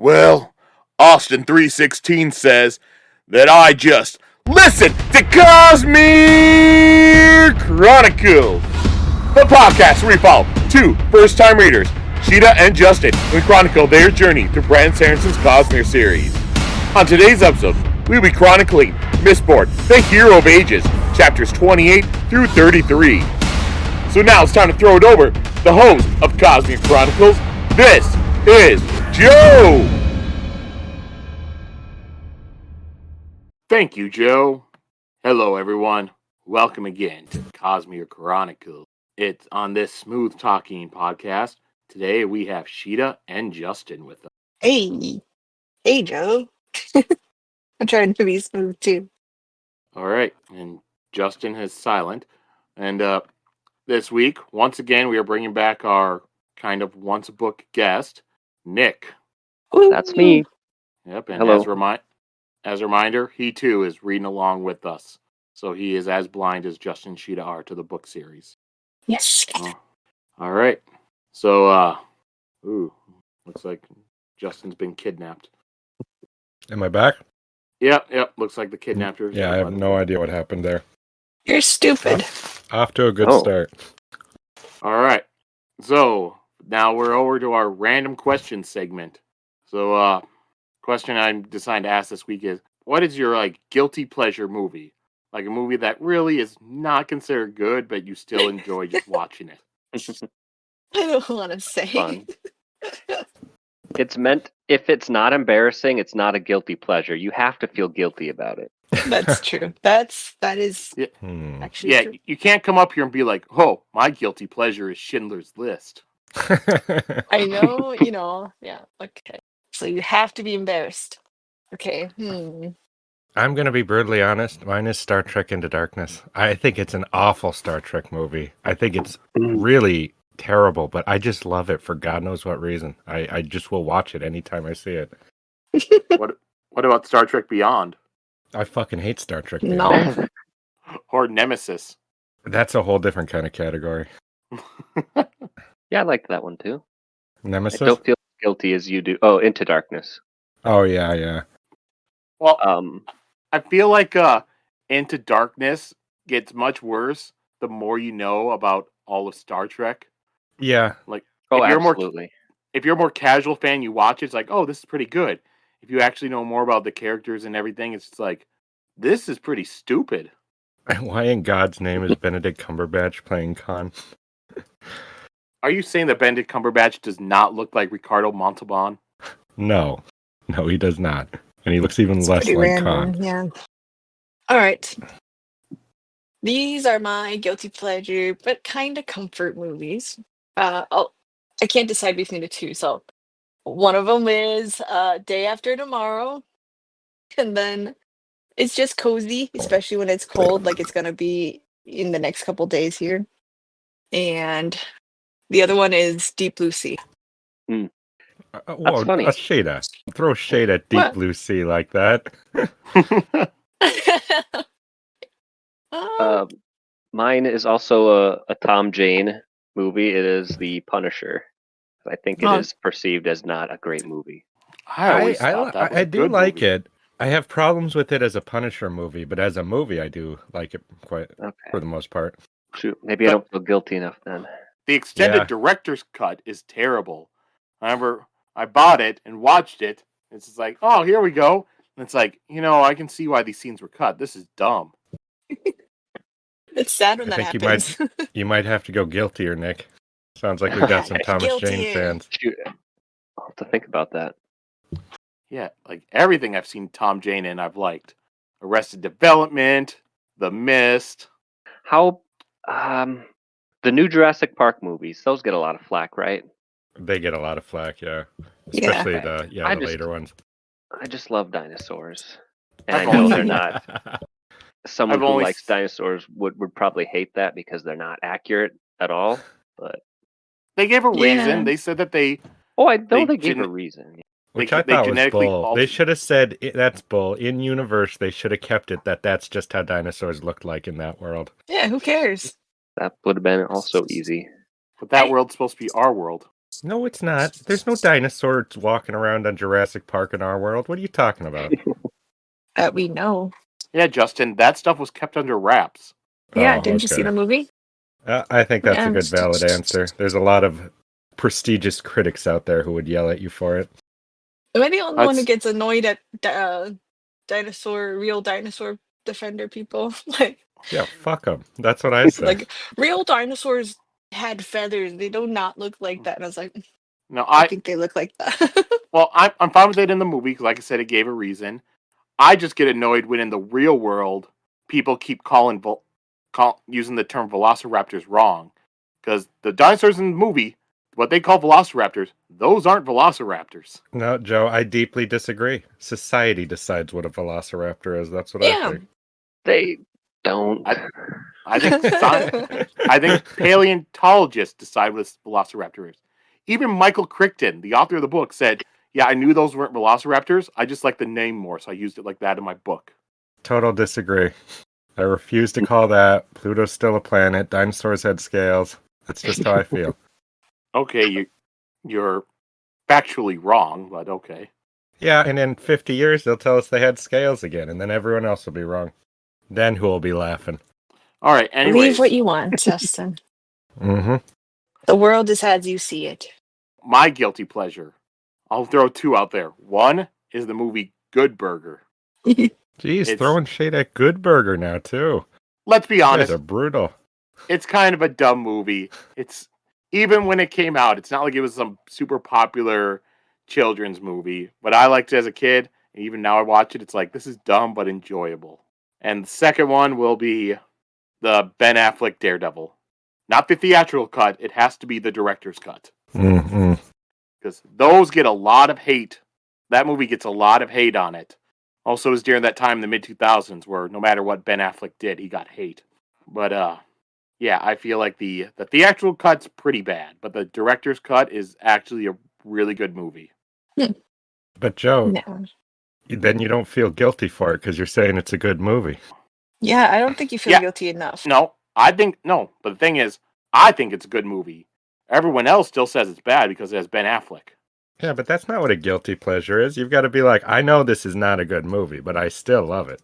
Well, Austin 316 says that I just listen to Cosmere Chronicles, the podcast where we follow two first-time readers, Sheta and Justin, who chronicle their journey through Brandon Sanderson's Cosmere series. On today's episode, we'll be chronicling Mistborn, the Hero of Ages, chapters 28 through 33. So now it's time to throw it over to the host of Cosmere Chronicles. This is Joe! Thank you, Joe. Hello, everyone. Welcome again to Cosmere Chronicles. It's on this smooth talking podcast. Today we have Sheta and Justin with us. Hey Joe. I'm trying to be smooth too. All right, and Justin is silent. And this week, once again, we are bringing back our kind of once a book guest, Nick. That's me. Yep, and Hello. as a reminder, he too is reading along with us. So he is as blind as Justin and Sheta are to the book series. Yes. All right. So, looks like Justin's been kidnapped. Am I back? Yep. Looks like the kidnappers. Yeah, I have no idea what happened there. You're stupid. Off to a good start. All right. So now we're over to our random question segment. So, question I'm deciding to ask this week is, what is your guilty pleasure movie? Like a movie that really is not considered good, but you still enjoy just watching it. I don't want to say. Fun. It's meant, if it's not embarrassing, it's not a guilty pleasure. You have to feel guilty about it. That's true. That is actually Yeah, true. you can't come up here and be like, oh, my guilty pleasure is Schindler's List. I know, yeah, okay. So you have to be embarrassed. Okay. I'm going to be brutally honest. Mine is Star Trek Into Darkness. I think it's an awful Star Trek movie. I think it's really terrible, but I just love it for God knows what reason. I just will watch it anytime I see it. What about Star Trek Beyond? I fucking hate Star Trek. No. Or Nemesis? That's a whole different kind of category. Yeah, I liked that one too. Nemesis? I don't feel guilty as you do. Oh, Into Darkness. Oh, yeah. Well, Um, I feel like Into Darkness gets much worse the more you know about all of Star Trek. Yeah. Like, oh, if you're absolutely. if you're a more casual fan, you watch it, it's like, oh, this is pretty good. If you actually know more about the characters and everything, it's just like, this is pretty stupid. Why in God's name is Benedict Cumberbatch playing Khan? Are you saying that Benedict Cumberbatch does not look like Ricardo Montalban? No, he does not. And he looks even It's less pretty like random, Khan. yeah. All right. These are my guilty pleasure, but kind of comfort movies. I can't decide between the two, so one of them is Day After Tomorrow, and then it's just cozy, especially when it's cold, like it's gonna be in the next couple days here. And the other one is Deep Blue Sea. Whoa, funny. a Sheta. Throw shade at Deep What? Blue Sea like that. Mine is also a Tom Jane movie. It is The Punisher. I think it is perceived as not a great movie. I always thought that was I a do good like movie. it. I have problems with it as a Punisher movie, but as a movie, I do like it quite Okay. for the most part. Shoot, maybe I don't feel guilty enough then. The extended Yeah. director's cut is terrible. I bought it and watched it. It's just like, oh, here we go. And it's like, I can see why these scenes were cut. This is dumb. It's sad when I that think happens. you might have to go guiltier, Nick. Sounds like we got some Thomas Guilty. Jane fans. Shoot, I'll have to think about that. Yeah, like everything I've seen Tom Jane in, I've liked. Arrested Development, The Mist. How, the new Jurassic Park movies, those get a lot of flack, right? They get a lot of flack, yeah. Yeah. Especially I the just- later ones. I just love dinosaurs. And I've I know only- they're not. Someone I've who only likes dinosaurs would probably hate that because they're not accurate at all. But They gave a reason. Yeah. They said that they I know they They gave a reason. Which They- I they thought was genetically bull. altered- They should have said that's bull. In universe, they should have kept it that's just how dinosaurs looked like in that world. Yeah, who cares? That would have been also easy. but that world's supposed to be our world. No, it's not. There's no dinosaurs walking around on Jurassic Park in our world. What are you talking about? That we know. Yeah, Justin, that stuff was kept under wraps. Yeah, Oh, didn't you see okay. the movie? I think that's a Yeah. good valid answer. There's a lot of prestigious critics out there who would yell at you for it. Am I the only one who That's gets annoyed at real dinosaur defender people? Like, Yeah, fuck them. That's what I say. like real dinosaurs had feathers. They do not look like that. And I was like, no, I think they look like that. well, I'm fine with it in the movie because, like I said, it gave a reason. I just get annoyed when in the real world people keep using the term velociraptors wrong, because the dinosaurs in the movie, what they call velociraptors, those aren't velociraptors. No, Joe, I deeply disagree. Society decides what a velociraptor is. That's what I Yeah. think. They don't. I think I think paleontologists decide what a velociraptor is. Even Michael Crichton, the author of the book, said, "Yeah, I knew those weren't velociraptors. I just like the name more, so I used it like that in my book." Total disagree. I refuse to call that. Pluto's still a planet. Dinosaurs had scales. That's just how I feel. Okay, you're factually wrong, but okay. Yeah, and in 50 years, they'll tell us they had scales again, and then everyone else will be wrong. Then who will be laughing? All right. Believe Anyways, what you want, Justin. Mm-hmm. The world is as you see it. my guilty pleasure. I'll throw two out there. One is the movie Good Burger. Jeez, It's- throwing shade at Good Burger now, too. Let's be You guys honest, are brutal. it's kind of a dumb movie. It's even when it came out, it's not like it was some super popular children's movie, but I liked it as a kid, and even now I watch it, it's like this is dumb but enjoyable. And the second one will be the Ben Affleck Daredevil. Not the theatrical cut, it has to be the director's cut. Mm-hmm. Because those get a lot of hate. That movie gets a lot of hate on it. Also, it was during that time in the mid 2000s where no matter what Ben Affleck did, he got hate. But yeah, I feel like the theatrical cut's pretty bad, but the director's cut is actually a really good movie. But Joe, No. then you don't feel guilty for it because you're saying it's a good movie. Yeah, I don't think you feel Yeah. guilty enough. No, no, but the thing is, I think it's a good movie. Everyone else still says it's bad because it has Ben Affleck. Yeah, but that's not what a guilty pleasure is. You've got to be like, I know this is not a good movie, but I still love it.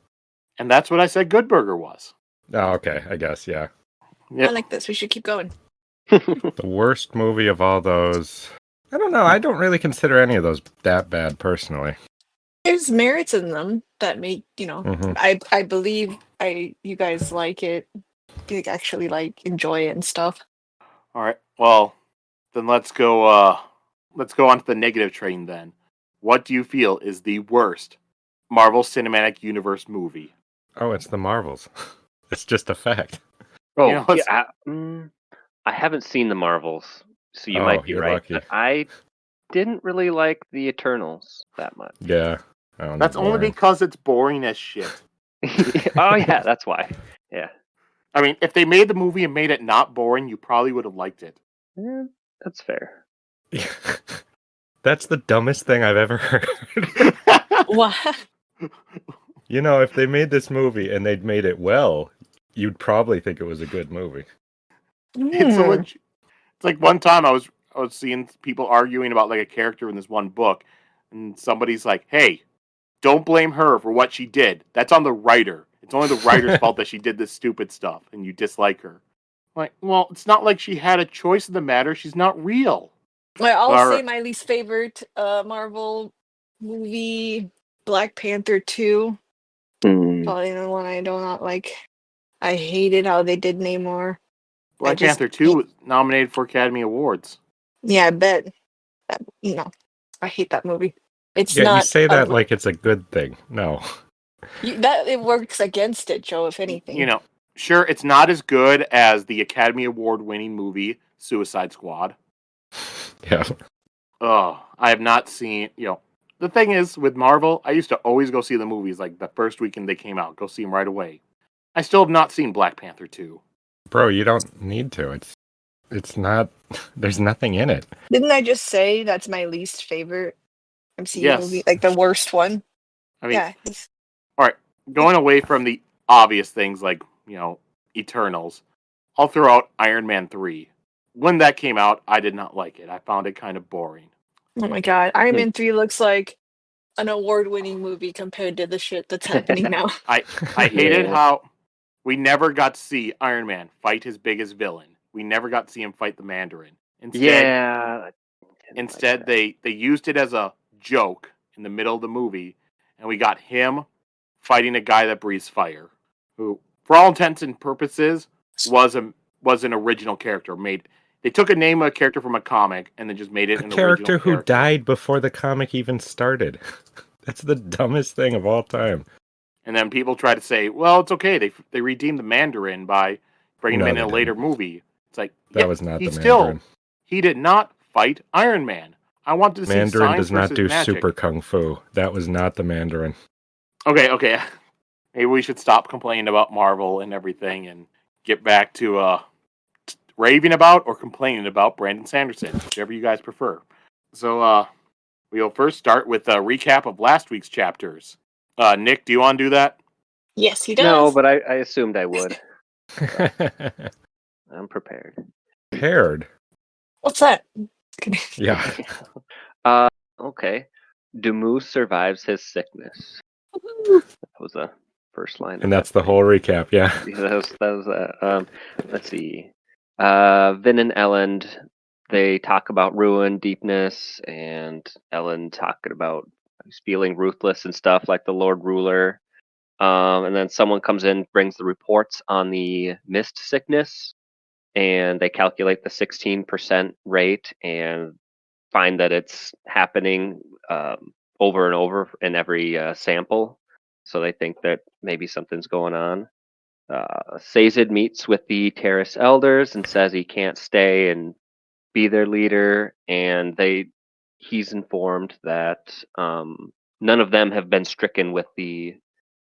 And that's what I said Good Burger was. Oh, okay, I guess, yeah. Yep. I like this. We should keep going. The worst movie of all those. I don't know. I don't really consider any of those that bad personally. There's merits in them that make, Mhm. I believe you guys like it. You actually enjoy it and stuff. All right. Well, then let's go on to the negative train then. What do you feel is the worst Marvel Cinematic Universe movie? Oh, it's the Marvels. It's just a fact. Oh, You know, it's- yeah. I haven't seen the Marvels, so you Oh, might be you're right. lucky. But I didn't really like the Eternals that much. Yeah. Oh, That's they're only boring. because it's boring as shit. Oh yeah, that's why. Yeah. I mean, if they made the movie and made it not boring, you probably would have liked it. Yeah, that's fair. That's the dumbest thing I've ever heard. What? You know, if they made this movie and they'd made it well, you'd probably think it was a good movie. It's like one time I was seeing people arguing about like a character in this one book, and somebody's like, "Hey, don't blame her for what she did. That's on the writer. It's only the writer's fault that she did this stupid stuff, and you dislike her." Like, well, it's not like she had a choice in the matter. She's not real. Well, I'll say Alright. my least favorite Marvel movie, Black Panther 2. Probably the one I do not like. I hated how they did Namor. Black just Panther 2 was nominated for Academy Awards. Yeah, I bet. I hate that movie. It's Yeah, not you say a- that like it's a good thing. No. that it works against it, Joe. If anything, You know, sure, it's not as good as the Academy Award winning movie Suicide Squad. Yeah. Oh, I have not seen, the thing is with Marvel, I used to always go see the movies like the first weekend they came out, go see them right away. I still have not seen Black Panther 2. Bro, you don't need to. It's not there's nothing in it. Didn't I just say that's my least favorite MCU Yes. movie? Like the worst one? I mean, Yeah. all right, going away from the obvious things like, Eternals, I'll throw out Iron Man 3. when that came out, I did not like it. I found it kind of boring. Oh my god, Iron Man 3 looks like an award-winning movie compared to the shit that's happening now. I hated Yeah. how we never got to see Iron Man fight his biggest villain. We never got to see him fight the Mandarin. Instead, they used it as a joke in the middle of the movie, and we got him fighting a guy that breathes fire, who, for all intents and purposes, was an original character. They took a name of a character from a comic and then just made it A an character original who character. died before the comic even started. That's the dumbest thing of all time. And then people try to say, well, it's okay. They redeemed the Mandarin by bringing him in a later movie. It's like, that was not the Mandarin. He did not fight Iron Man. I wanted to see Mandarin science does not versus do magic. super kung fu. That was not the Mandarin. Okay. Maybe we should stop complaining about Marvel and everything and get back to raving about or complaining about Brandon Sanderson, whichever you guys prefer. So we'll first start with a recap of last week's chapters. Nick, do you want to do that? Yes, he does. No, but I assumed I would. I'm prepared. Paired. What's that? Yeah. Okay. Demus survives his sickness. That was the first line. And that's the whole recap, yeah. That was let's see. Vin and Elend, they talk about ruin, deepness, and Elend talking about he's feeling ruthless and stuff like the Lord Ruler. And then someone comes in, brings the reports on the mist sickness, and they calculate the 16% rate and find that it's happening over and over in every sample. So they think that maybe something's going on. Sazed meets with the Terrace elders and says he can't stay and be their leader, and he's informed that none of them have been stricken with the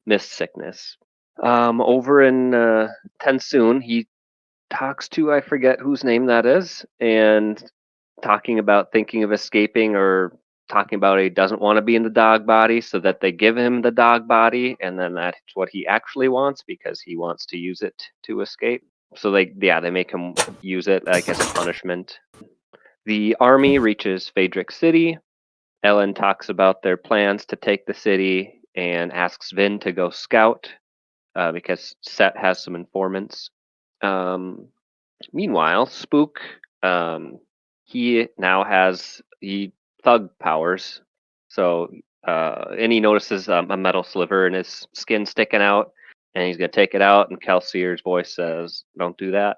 mist sickness. Over in TenSoon, he talks to, I forget whose name that is, and talking about thinking of escaping or talking about he doesn't want to be in the dog body, so that they give him the dog body, and then that's what he actually wants because he wants to use it to escape. So they make him use it like as a punishment. The army reaches Phaedric City. Ellen talks about their plans to take the city and asks Vin to go scout because Set has some informants. Meanwhile, Spook, he now has thug powers. So, and he notices a metal sliver in his skin sticking out, and he's gonna take it out. And Kelsier's voice says, "Don't do that."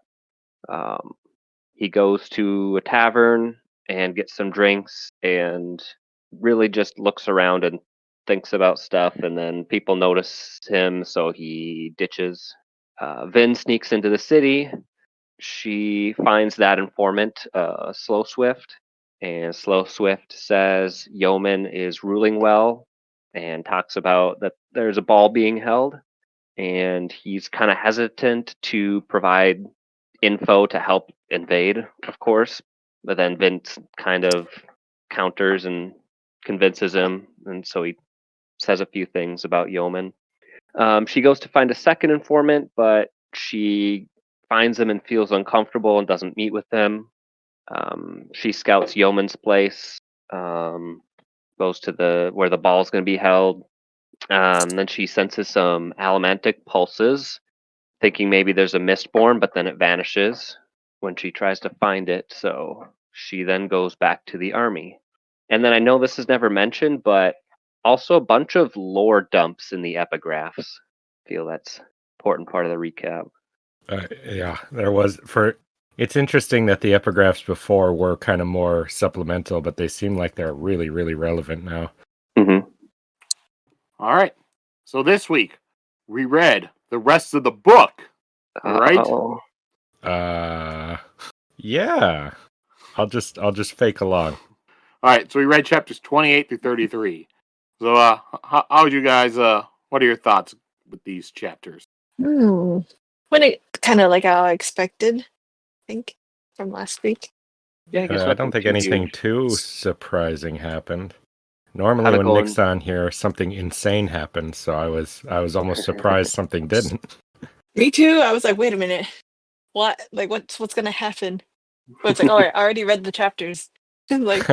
He goes to a tavern and gets some drinks, and really just looks around and thinks about stuff. And then people notice him, so he ditches. Vin sneaks into the city. She finds that informant, Slow Swift, and Slow Swift says Yeoman is ruling well and talks about that there's a ball being held, and he's kind of hesitant to provide info to help invade, of course, but then Vince kind of counters and convinces him, and so he says a few things about Yeoman. She goes to find a second informant, but she finds him and feels uncomfortable and doesn't meet with them. She scouts Yeoman's place, goes to where the ball's going to be held. Then she senses some allomantic pulses, thinking maybe there's a Mistborn, but then it vanishes when she tries to find it. So she then goes back to the army. And then I know this is never mentioned, but also a bunch of lore dumps in the epigraphs. I feel that's an important part of the recap. Yeah, there was. It's interesting that the epigraphs before were kind of more supplemental, but they seem like they're really, really relevant now. Mm-hmm. All right. So this week, we read the rest of the book. Right? Yeah. I'll just fake along. All right. So we read chapters 28 through 33. So, how would you guys? What are your thoughts with these chapters? When it kind of like how I expected, I think, from last week. Yeah, I guess I don't think anything too surprising happened. Normally, when Nick's on here, something insane happened, so I was almost surprised something didn't. Me too. I was like, wait a minute, what? Like, what's gonna happen? But it's like, all right, I already read the chapters. Like,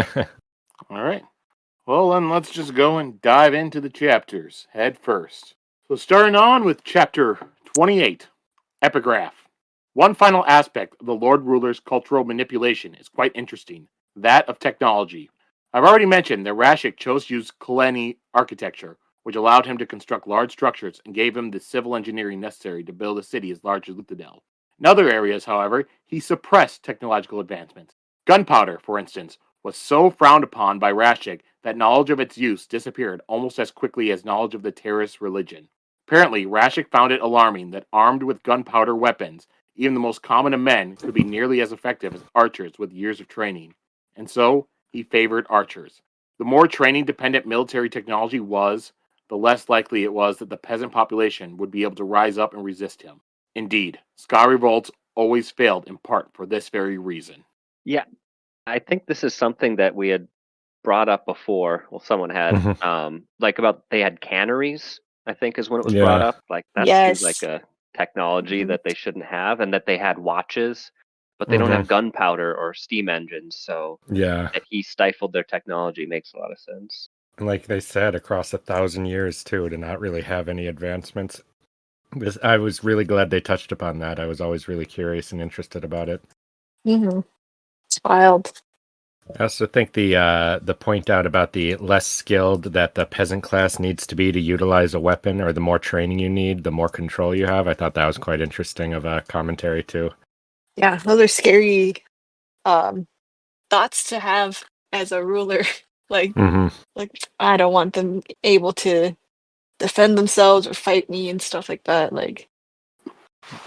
All right. Well, then let's just go and dive into the chapters head first. So, starting on with chapter 28, Epigraph. One final aspect of the Lord Ruler's cultural manipulation is quite interesting, that of technology. I've already mentioned that Rashik chose to use Kaleni architecture, which allowed him to construct large structures and gave him the civil engineering necessary to build a city as large as Luthadel. In other areas, however, he suppressed technological advancements. Gunpowder, for instance, was so frowned upon by Rashik that knowledge of its use disappeared almost as quickly as knowledge of the terrorist religion. Apparently, Rashik found it alarming that armed with gunpowder weapons, even the most common of men could be nearly as effective as archers with years of training. And so, he favored archers. The more training dependent military technology was, the less likely it was that the peasant population would be able to rise up and resist him. Indeed, Sky revolts always failed in part for this very reason. Yeah, I think this is something that we had brought up before. Well, someone had, like about they had canneries. I think is when it was brought Yeah. up. Like that seems like yes. a technology Mhm. that they shouldn't have, and that they had watches, but they don't hmm have gunpowder or steam engines. So Yeah. that he stifled their technology makes a lot of sense. And like they said, across 1,000 years too, to not really have any advancements. I was really glad they touched upon that. I was always really curious and interested about it. It's wild. I also think the point out about the less skilled that the peasant class needs to be to utilize a weapon, or the more training you need, the more control you have. I thought that was quite interesting of a commentary too. Yeah, those are scary um, thoughts to have as a ruler. like, hmm like I don't want them able to defend themselves or fight me and stuff like that. Like,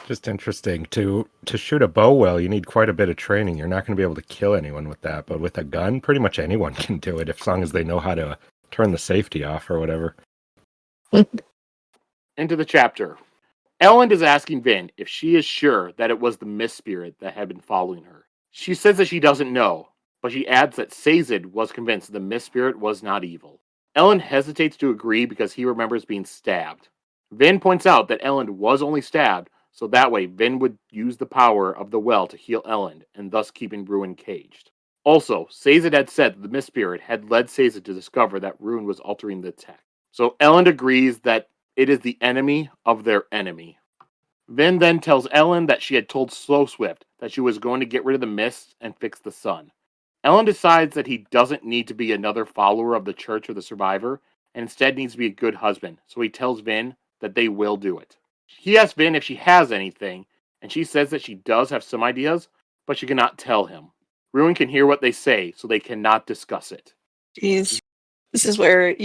Just interesting. To shoot a bow well, you need quite a bit of training. You're not going to be able to kill anyone with that, but with a gun, pretty much anyone can do it, as long as they know how to turn the safety off or whatever. Into the chapter. Elend is asking Vin if she is sure that it was the Mist Spirit that had been following her. She says that she doesn't know, but she adds that Sazed was convinced the Mist Spirit was not evil. Elend hesitates to agree because he remembers being stabbed. Vin points out that Elend was only stabbed, so that way Vin would use the power of the well to heal Elend, and thus keeping Ruin caged. Also, Sazed had said that the Mist Spirit had led Sazed to discover that Ruin was altering the tech. So Elend agrees that it is the enemy of their enemy. Vin then tells Ellen that she had told Slow Swift that she was going to get rid of the mist and fix the sun. Ellen decides that he doesn't need to be another follower of the Church of the Survivor, and instead needs to be a good husband, so he tells Vin that they will do it. He asks Vin if she has anything, and she says that she does have some ideas, but she cannot tell him. Ruin can hear what they say, so they cannot discuss it. geez, this is where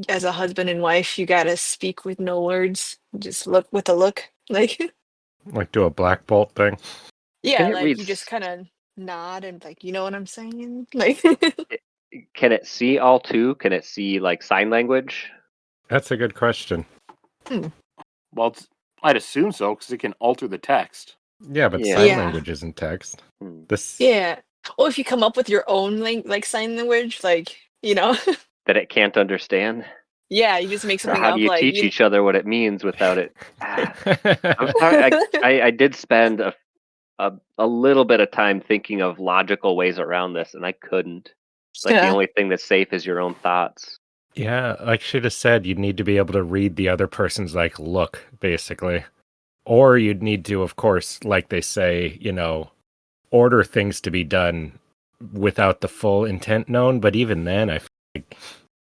as a husband and wife, you gotta speak with no words, just look with a look. Like, Like do a Black Bolt thing. yeah, Can it like read? you just kind of nod and like, you know what I'm saying? Like, Can it see all too? Can it see like sign language? That's a good question. Well, I'd assume so, because it can alter the text. Yeah, but Yeah. sign yeah, language isn't text. Hmm. This yeah. Or if you come up with your own like sign language, like That it can't understand. yeah, you just make Or something how do up, you like teach you. each other what it means without it? I'm sorry. I did spend a little bit of time thinking of logical ways around this, and I couldn't. Like the Yeah, only thing that's safe is your own thoughts. Yeah, like Sheta said, you'd need to be able to read the other person's like look, basically. Or you'd need to, of course, like they say, order things to be done without the full intent known. But even then, I feel like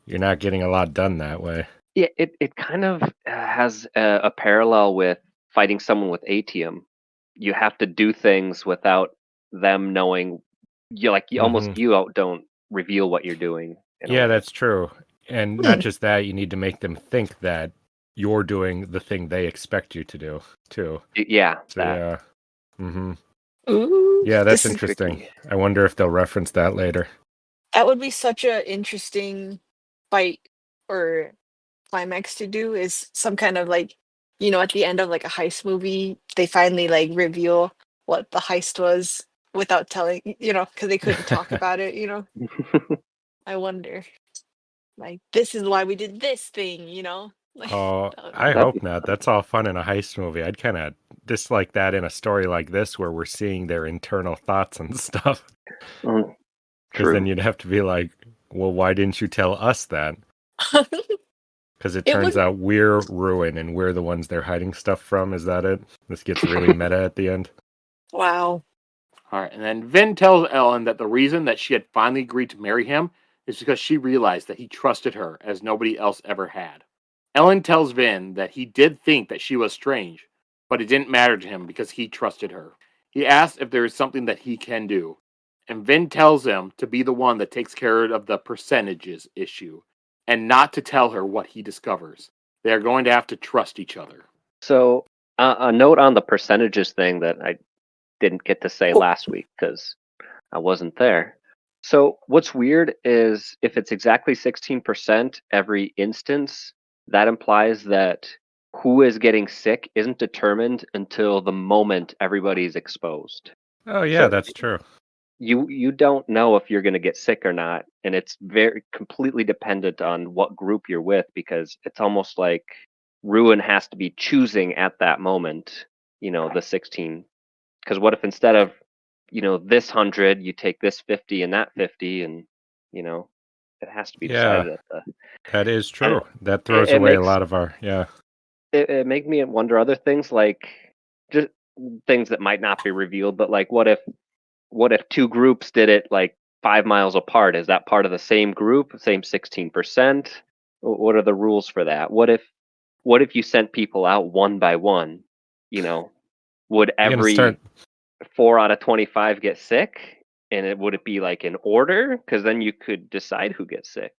you're not getting a lot done that way. Yeah, it kind of has a parallel with fighting someone with atium. You have to do things without them knowing. hmm You don't reveal what you're doing in a Yeah, way. that's true. And not Hmm. just that, you need to make them think that you're doing the thing they expect you to do, too. Yeah, So, that yeah. hmm ooh, Yeah, that's this is interesting. tricky. I wonder if they'll reference that later. that would be such a interesting fight or climax to do. Is some kind of like, at the end of like a heist movie, they finally like reveal what the heist was without telling, because they couldn't talk about it. I wonder, like, this is why we did this thing. Like, Oh, I don't I know. That'd hope be not. That's all fun in a heist movie. I'd kind of dislike that in a story like this where we're seeing their internal thoughts and stuff. Because then true. you'd have to be like, well, why didn't you tell us that? Because it It turns would. out we're Ruin and we're the ones they're hiding stuff from. Is that it? This gets really meta at the end. Wow. All right, and then Vin tells Ellen that the reason that she had finally agreed to marry him is because she realized that he trusted her as nobody else ever had. Ellen tells Vin that he did think that she was strange, but it didn't matter to him because he trusted her. He asks if there is something that he can do, and Vin tells him to be the one that takes care of the percentages issue, and not to tell her what he discovers. They are going to have to trust each other. So, a note on the percentages thing that I didn't get to say Oh, last week because I wasn't there. So, what's weird is if it's exactly 16% every instance, that implies that who is getting sick isn't determined until the moment everybody's exposed. Oh, yeah, So, that's true. you don't know if you're going to get sick or not, and it's very completely dependent on what group you're with, because it's almost like Ruin has to be choosing at that moment, the 16. Because what if instead of this 100 you take this 50 and that 50, and it has to be Yeah, decided at the. that is And true. That it, throws it away a makes lot of our, yeah. it make me wonder other things, like just things that might not be revealed, but like what if two groups did it like 5 miles apart? Is that part of the same group, same 16%? What are the rules for that? What if you sent people out one by one? You know, would You're going to start, every 4 out of 25 get sick? And would it be like in order? Because then you could decide who gets sick.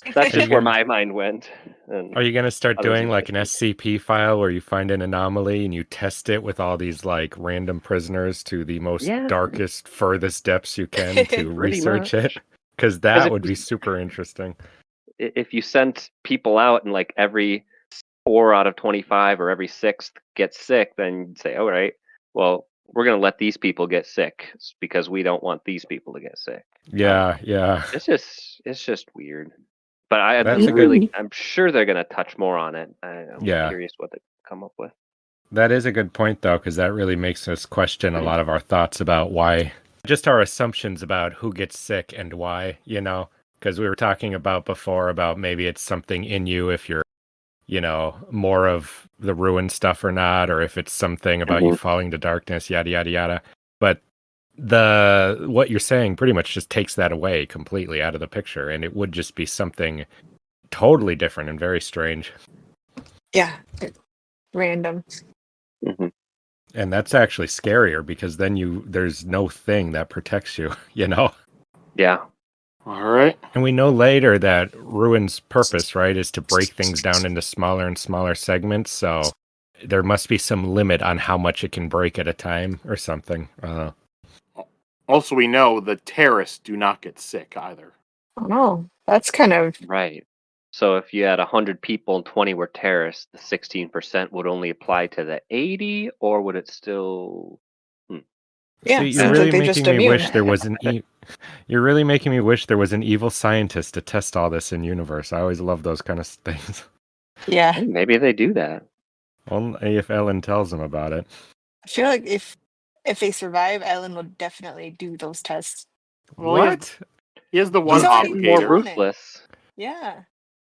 That's are you just where going to, my mind went. And are you going to start others doing might like an disagree. SCP file where you find an anomaly and you test it with all these like random prisoners to the most Yeah, darkest, furthest depths you can to pretty research it? much. Because Because that if would you be super interesting. if you sent people out and like every 4 out of 25 or every sixth gets sick, then you'd say, all right, well, we're going to let these people get sick because we don't want these people to get sick. Yeah, yeah. It's just weird. But That's a good, I'm sure they're going to touch more on it. I'm yeah. curious what they come up with. That is a good point, though, because that really makes us question a lot of our thoughts about why, just our assumptions about who gets sick and why, because we were talking about before about maybe it's something in you if you're, more of the ruin stuff or not, or if it's something about you Mhm. falling to darkness, yada, yada, yada. But what you're saying pretty much just takes that away completely out of the picture, and it would just be something totally different and very strange. yeah. Random. Mhm. And that's actually scarier because then there's no thing that protects you, you know? Yeah. All right. And we know later that Ruin's purpose, right, is to break things down into smaller and smaller segments. So there must be some limit on how much it can break at a time or something. Also, we know the terrorists do not get sick either. Oh, that's kind of. Right. So if you had 100 people and 20 were terrorists, the 16% would only apply to the 80, or would it still? Yeah, See, seems like they're just immune. you're really making me wish there was an evil scientist to test all this in universe. I always love those kind of things. Yeah. Maybe they do that. Only if Ellen tells him about it. I feel like if they survive, Ellen will definitely do those tests. Well, What? he has the He's one They're already getting more obligator. doing it. ruthless. Yeah.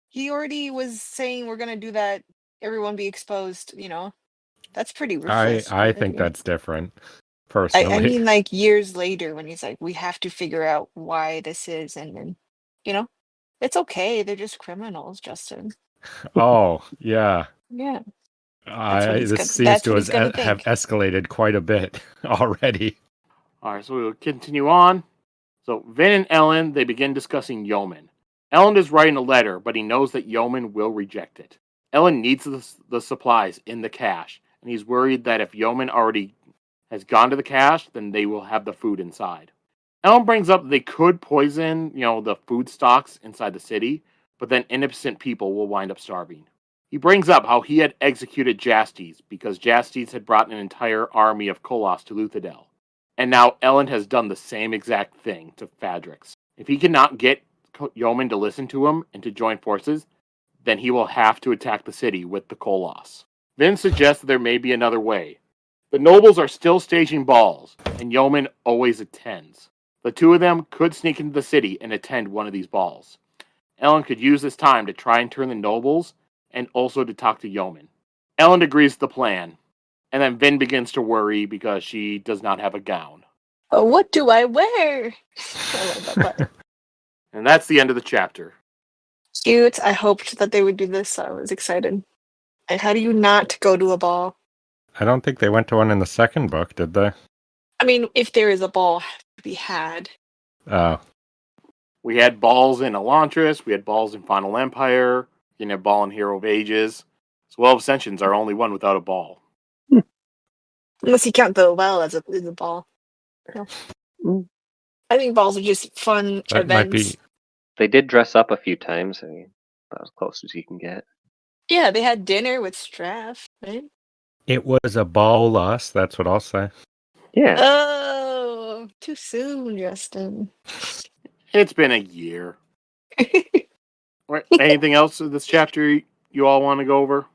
He already was saying we're gonna do that, everyone be exposed, That's pretty ruthless I think already. that's different, I personally. mean, like years later when he's like, we have to figure out why this is, and then, you know, it's okay. They're just criminals, Justin. Oh, yeah. Yeah, that's what he's This gonna. seems That's to what he's gonna have think. escalated quite a bit already. All right, so we'll continue on. So Vin and Ellen, they begin discussing Yeoman. Ellen is writing a letter, but he knows that Yeoman will reject it. Ellen needs the supplies in the cache, and he's worried that if Yeoman already has gone to the cache, then they will have the food inside. Ellen brings up they could poison, the food stocks inside the city, but then innocent people will wind up starving. He brings up how he had executed Jastes because Jastes had brought an entire army of Kolos to Luthadel. And now Ellen has done the same exact thing to Fadrix. If he cannot get Yeoman to listen to him and to join forces, then he will have to attack the city with the Koloss. Vin suggests that there may be another way. The nobles are still staging balls, and Yeoman always attends. The two of them could sneak into the city and attend one of these balls. Elend could use this time to try and turn the nobles, and also to talk to Yeoman. Elend agrees to the plan, and then Vin begins to worry because she does not have a gown. Oh, what do I wear? I love that part. And that's the end of the chapter. Cute. I hoped that they would do this, so I was excited. And how do you not go to a ball? I don't think they went to one in the second book, did they? I mean, if there is a ball to be had. Oh. We had balls in Elantris, we had balls in Final Empire, you have ball in Hero of Ages. So 12 Ascensions are only one without a ball. Unless you count the well as a ball. No. I think balls are just fun That might events. be. They did dress up a few times. I mean, about as close as you can get. Yeah, they had dinner with Straff, right? It was a ball loss, that's what I'll say. Yeah. Oh, too soon, Justin. It's been a year. Right, anything else in this chapter you all want to go over?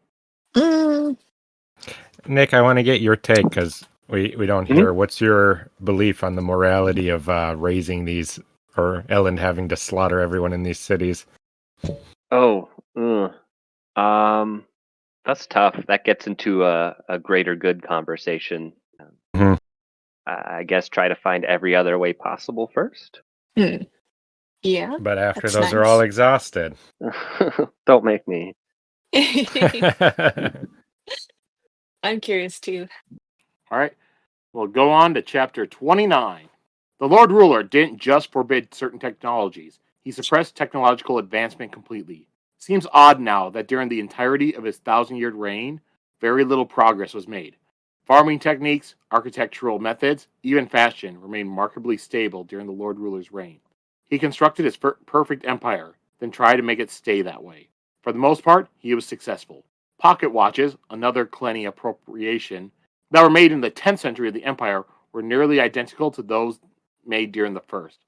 Nick, I want to get your take because we don't hear. What's your belief on the morality of raising these, or Elend having to slaughter everyone in these cities? Oh, that's tough. That gets into a greater good conversation. Mhm. I guess try to find every other way possible first. Yeah. But after That's those are nice. all exhausted. Don't make me. I'm curious too. All right, we'll go on to chapter 29. The Lord Ruler didn't just forbid certain technologies, he suppressed technological advancement completely. Seems odd now that during the entirety of his 1,000-year reign, very little progress was made. Farming techniques, architectural methods, even fashion remained remarkably stable during the Lord Ruler's reign. He constructed his perfect empire, then tried to make it stay that way. For the most part, he was successful. Pocket watches, another Clenny appropriation, that were made in the 10th century of the empire were nearly identical to those made during the first.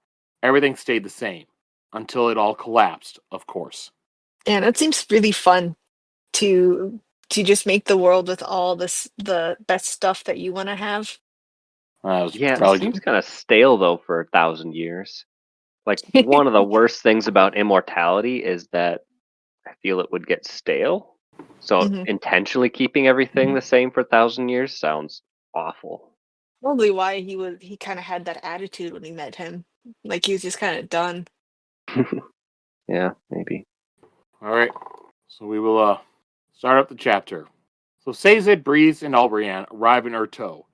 Everything stayed the same, until it all collapsed, of course. Yeah, that seems really fun to just make the world with all the best stuff that you want to have. Was Yeah, it probably seems kind of stale though for 1,000 years. Like one of the worst things about immortality is that I feel it would get stale. So Mhm. intentionally keeping everything the same for 1,000 years sounds awful. Probably why he kind of had that attitude when he met him. Like he was just kind of done. Yeah, maybe. all right. So we will start up the chapter. So Sazed, Breeze, and Allrianne arrive in Urteau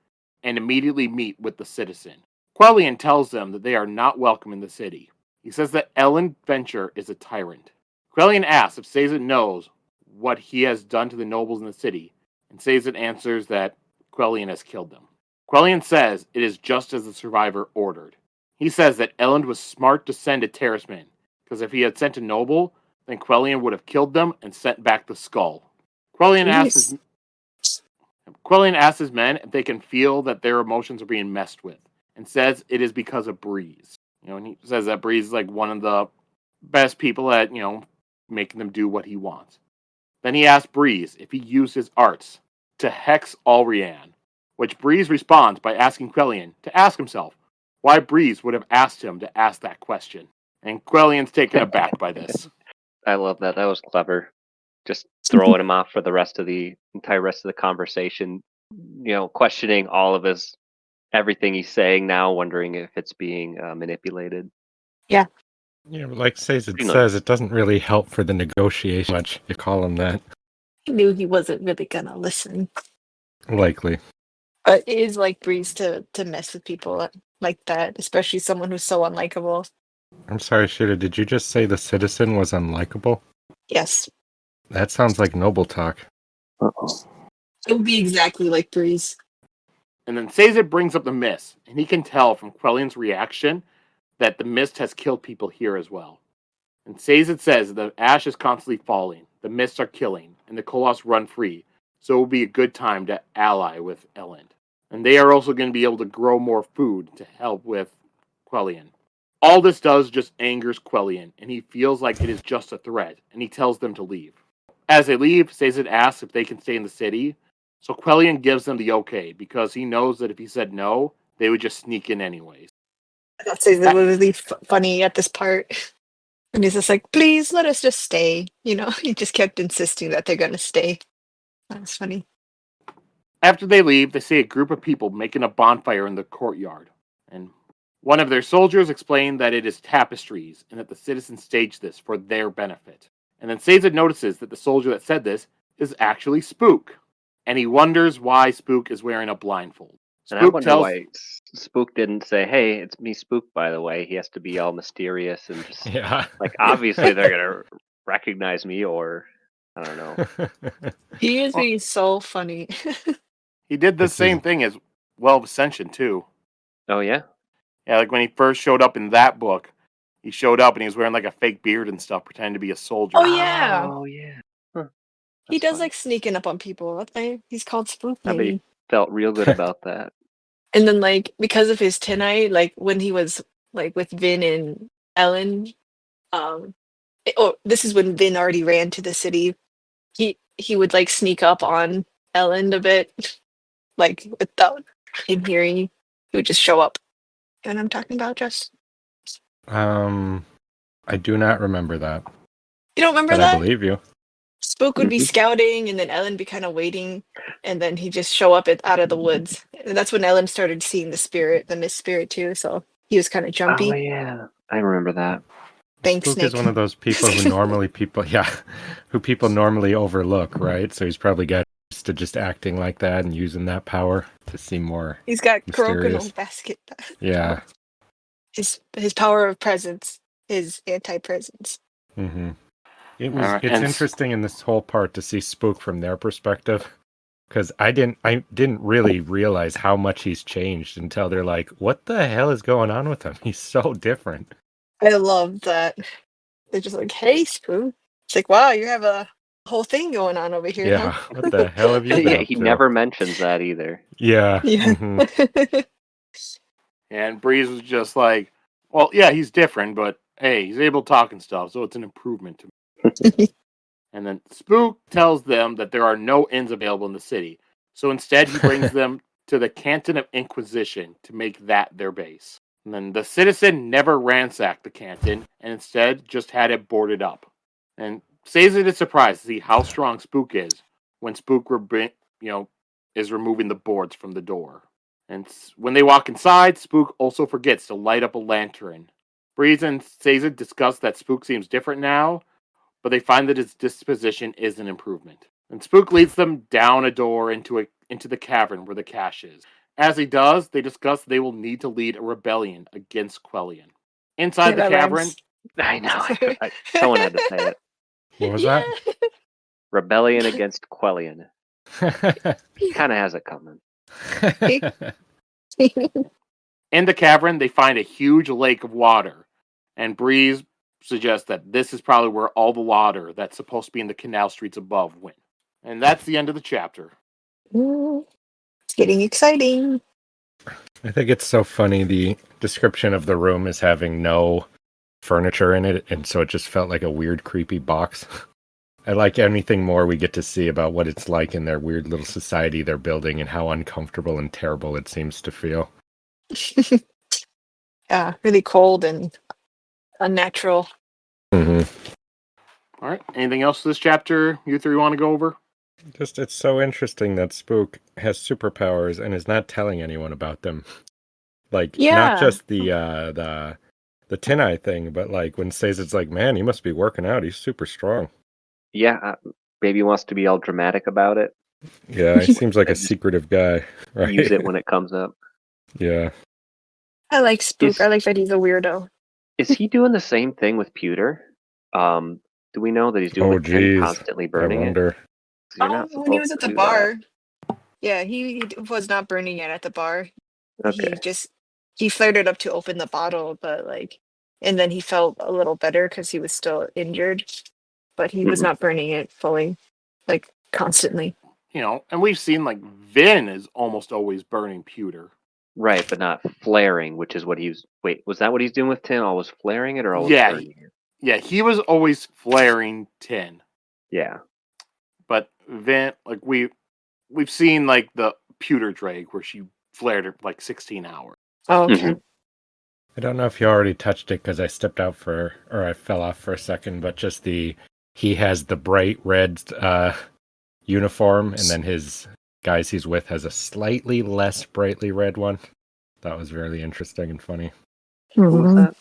and immediately meet with the citizen. Quellian tells them that they are not welcome in the city. He says that Elend Venture is a tyrant. Quellian asks if Sazed knows what he has done to the nobles in the city, and Sazed answers that Quellian has killed them. Quellian says it is just as the survivor ordered. He says that Elend was smart to send a terraceman, because if he had sent a noble, then Quellian would have killed them and sent back the skull. Quellian asks his men if they can feel that their emotions are being messed with, and says it is because of Breeze. And he says that Breeze is like one of the best people at, making them do what he wants. Then he asks Breeze if he used his arts to hex Allrianne, which Breeze responds by asking Quellian to ask himself why Breeze would have asked him to ask that question. And Quellian's taken aback by this. I love that. That was clever. Just throwing him off for the entire rest of the conversation. Questioning all of everything he's saying now, wondering if it's being manipulated. Yeah. Yeah, but like Sazed Pretty says, nice. it doesn't really help for the negotiation much. You call him that. He knew he wasn't really gonna listen. Likely. But it is like Breeze to mess with people like that, especially someone who's so unlikable. I'm sorry, Sheta, did you just say the citizen was unlikable? Yes. That sounds like noble talk. Uh-oh. It would be exactly like Breeze. And then Sazed brings up the mist, and he can tell from Quellian's reaction that the mist has killed people here as well. And Sazed says the ash is constantly falling, the mists are killing, and the Koloss run free, so it will be a good time to ally with Elend. And they are also going to be able to grow more food to help with Quellian. All this does just angers Quellion, and he feels like it is just a threat, and he tells them to leave. As they leave, Sazed asks if they can stay in the city, so Quellion gives them the okay, because he knows that if he said no, they would just sneak in anyways. I thought it was really funny at this part. And he's just like, please let us just stay. He just kept insisting that they're going to stay. That was funny. After they leave, they see a group of people making a bonfire in the courtyard, and one of their soldiers explained that it is tapestries, and that the citizens staged this for their benefit. And then Sazed notices that the soldier that said this is actually Spook, and he wonders why Spook is wearing a blindfold. And I wonder why Spook didn't say, "Hey, it's me, Spook." By the way, he has to be all mysterious and just obviously they're gonna recognize me, or I don't know. He is being so funny. He did the same thing as Well of Ascension too. Oh yeah. Yeah, like when he first showed up in that book, he showed up and he was wearing like a fake beard and stuff, pretending to be a soldier. Oh yeah. Oh yeah. Huh. He does like sneaking up on people. That's why he's called Spook. I bet he felt real good about that. And then because of his tenai, when he was with Vin and Elend, this is when Vin already ran to the city. He would sneak up on Elend a bit, without him hearing. He would just show up. You know what I'm talking about, Jess? I do not remember that. You don't remember but that? I believe you. Spook would be scouting, and then Elend be kind of waiting, and then he'd just show up out of the woods. And that's when Elend started seeing the mist spirit too. So he was kind of jumpy. Oh yeah, I remember that. Thanks, Spook Nick. is one of those people who people normally overlook, right? So he's probably got used to just acting like that and using that power to seem more. He's got mysterious. Kurokono basket. Yeah. His power of presence, his anti-presence. Mm-hmm. It's interesting in this whole part to see Spook from their perspective, because I didn't really realize how much he's changed until they're like, "What the hell is going on with him? He's so different." I love that. They're just like, "Hey, Spook." It's like, wow, you have a whole thing going on over here. Yeah, huh? what the hell have you been up He to? never mentions that either. Yeah. Yeah. Mm-hmm. And Breeze was just like, well, yeah, he's different, but hey, he's able to talk and stuff, so it's an improvement to me. And then Spook tells them that there are no inns available in the city, so instead he brings them to the Canton of Inquisition to make that their base. And then the citizen never ransacked the canton, and instead just had it boarded up. And Sazed is surprised to see how strong Spook is when Spook is removing the boards from the door. And when they walk inside, Spook also forgets to light up a lantern. Breeze and Sazed discuss that Spook seems different now, but they find that his disposition is an improvement. And Spook leads them down a door into the cavern where the cache is. As he does, they discuss they will need to lead a rebellion against Quellion. Inside the cavern... I know. Someone had to say it. What was that? Rebellion against Quellion. He kind of has it coming. In the cavern, they find a huge lake of water, and Breeze suggests that this is probably where all the water that's supposed to be in the canal streets above went. And that's the end of the chapter. It's getting exciting. I think it's so funny. The description of the room is having no furniture in it, and so it just felt like a weird, creepy box. I like anything more we get to see about what it's like in their weird little society they're building and how uncomfortable and terrible it seems to feel. Yeah, really cold and unnatural. Mm-hmm. All right. Anything else to this chapter you three want to go over? Just, it's so interesting that Spook has superpowers and is not telling anyone about them. Not just the Tin-Eye thing, but when Sazed's like, man, he must be working out. He's super strong. Yeah, maybe he wants to be all dramatic about it. Yeah, he seems like a secretive guy. Right? Use it when it comes up. Yeah. I like Spook. I like that he's a weirdo. Is he doing the same thing with pewter? Do we know that he's doing constantly burning it? When he was at the bar. Yeah, he was not burning it at the bar. Okay. He flared it up to open the bottle, but and then he felt a little better because he was still injured, but he was not burning it fully, constantly. And we've seen Vin is almost always burning pewter. Right, but not flaring, which is what he was. Wait, was that what he's doing with tin? Always flaring it or always Yeah, burning it? Yeah, he was always flaring tin. Yeah. But Vin, like we've seen like the pewter drake where she flared it for like 16 hours. Oh, okay. I don't know if you already touched it because I stepped out or I fell off for a second, but just he has the bright red uniform, and then his guys he's with has a slightly less brightly red one. That was really interesting and funny. What was Mhm. that?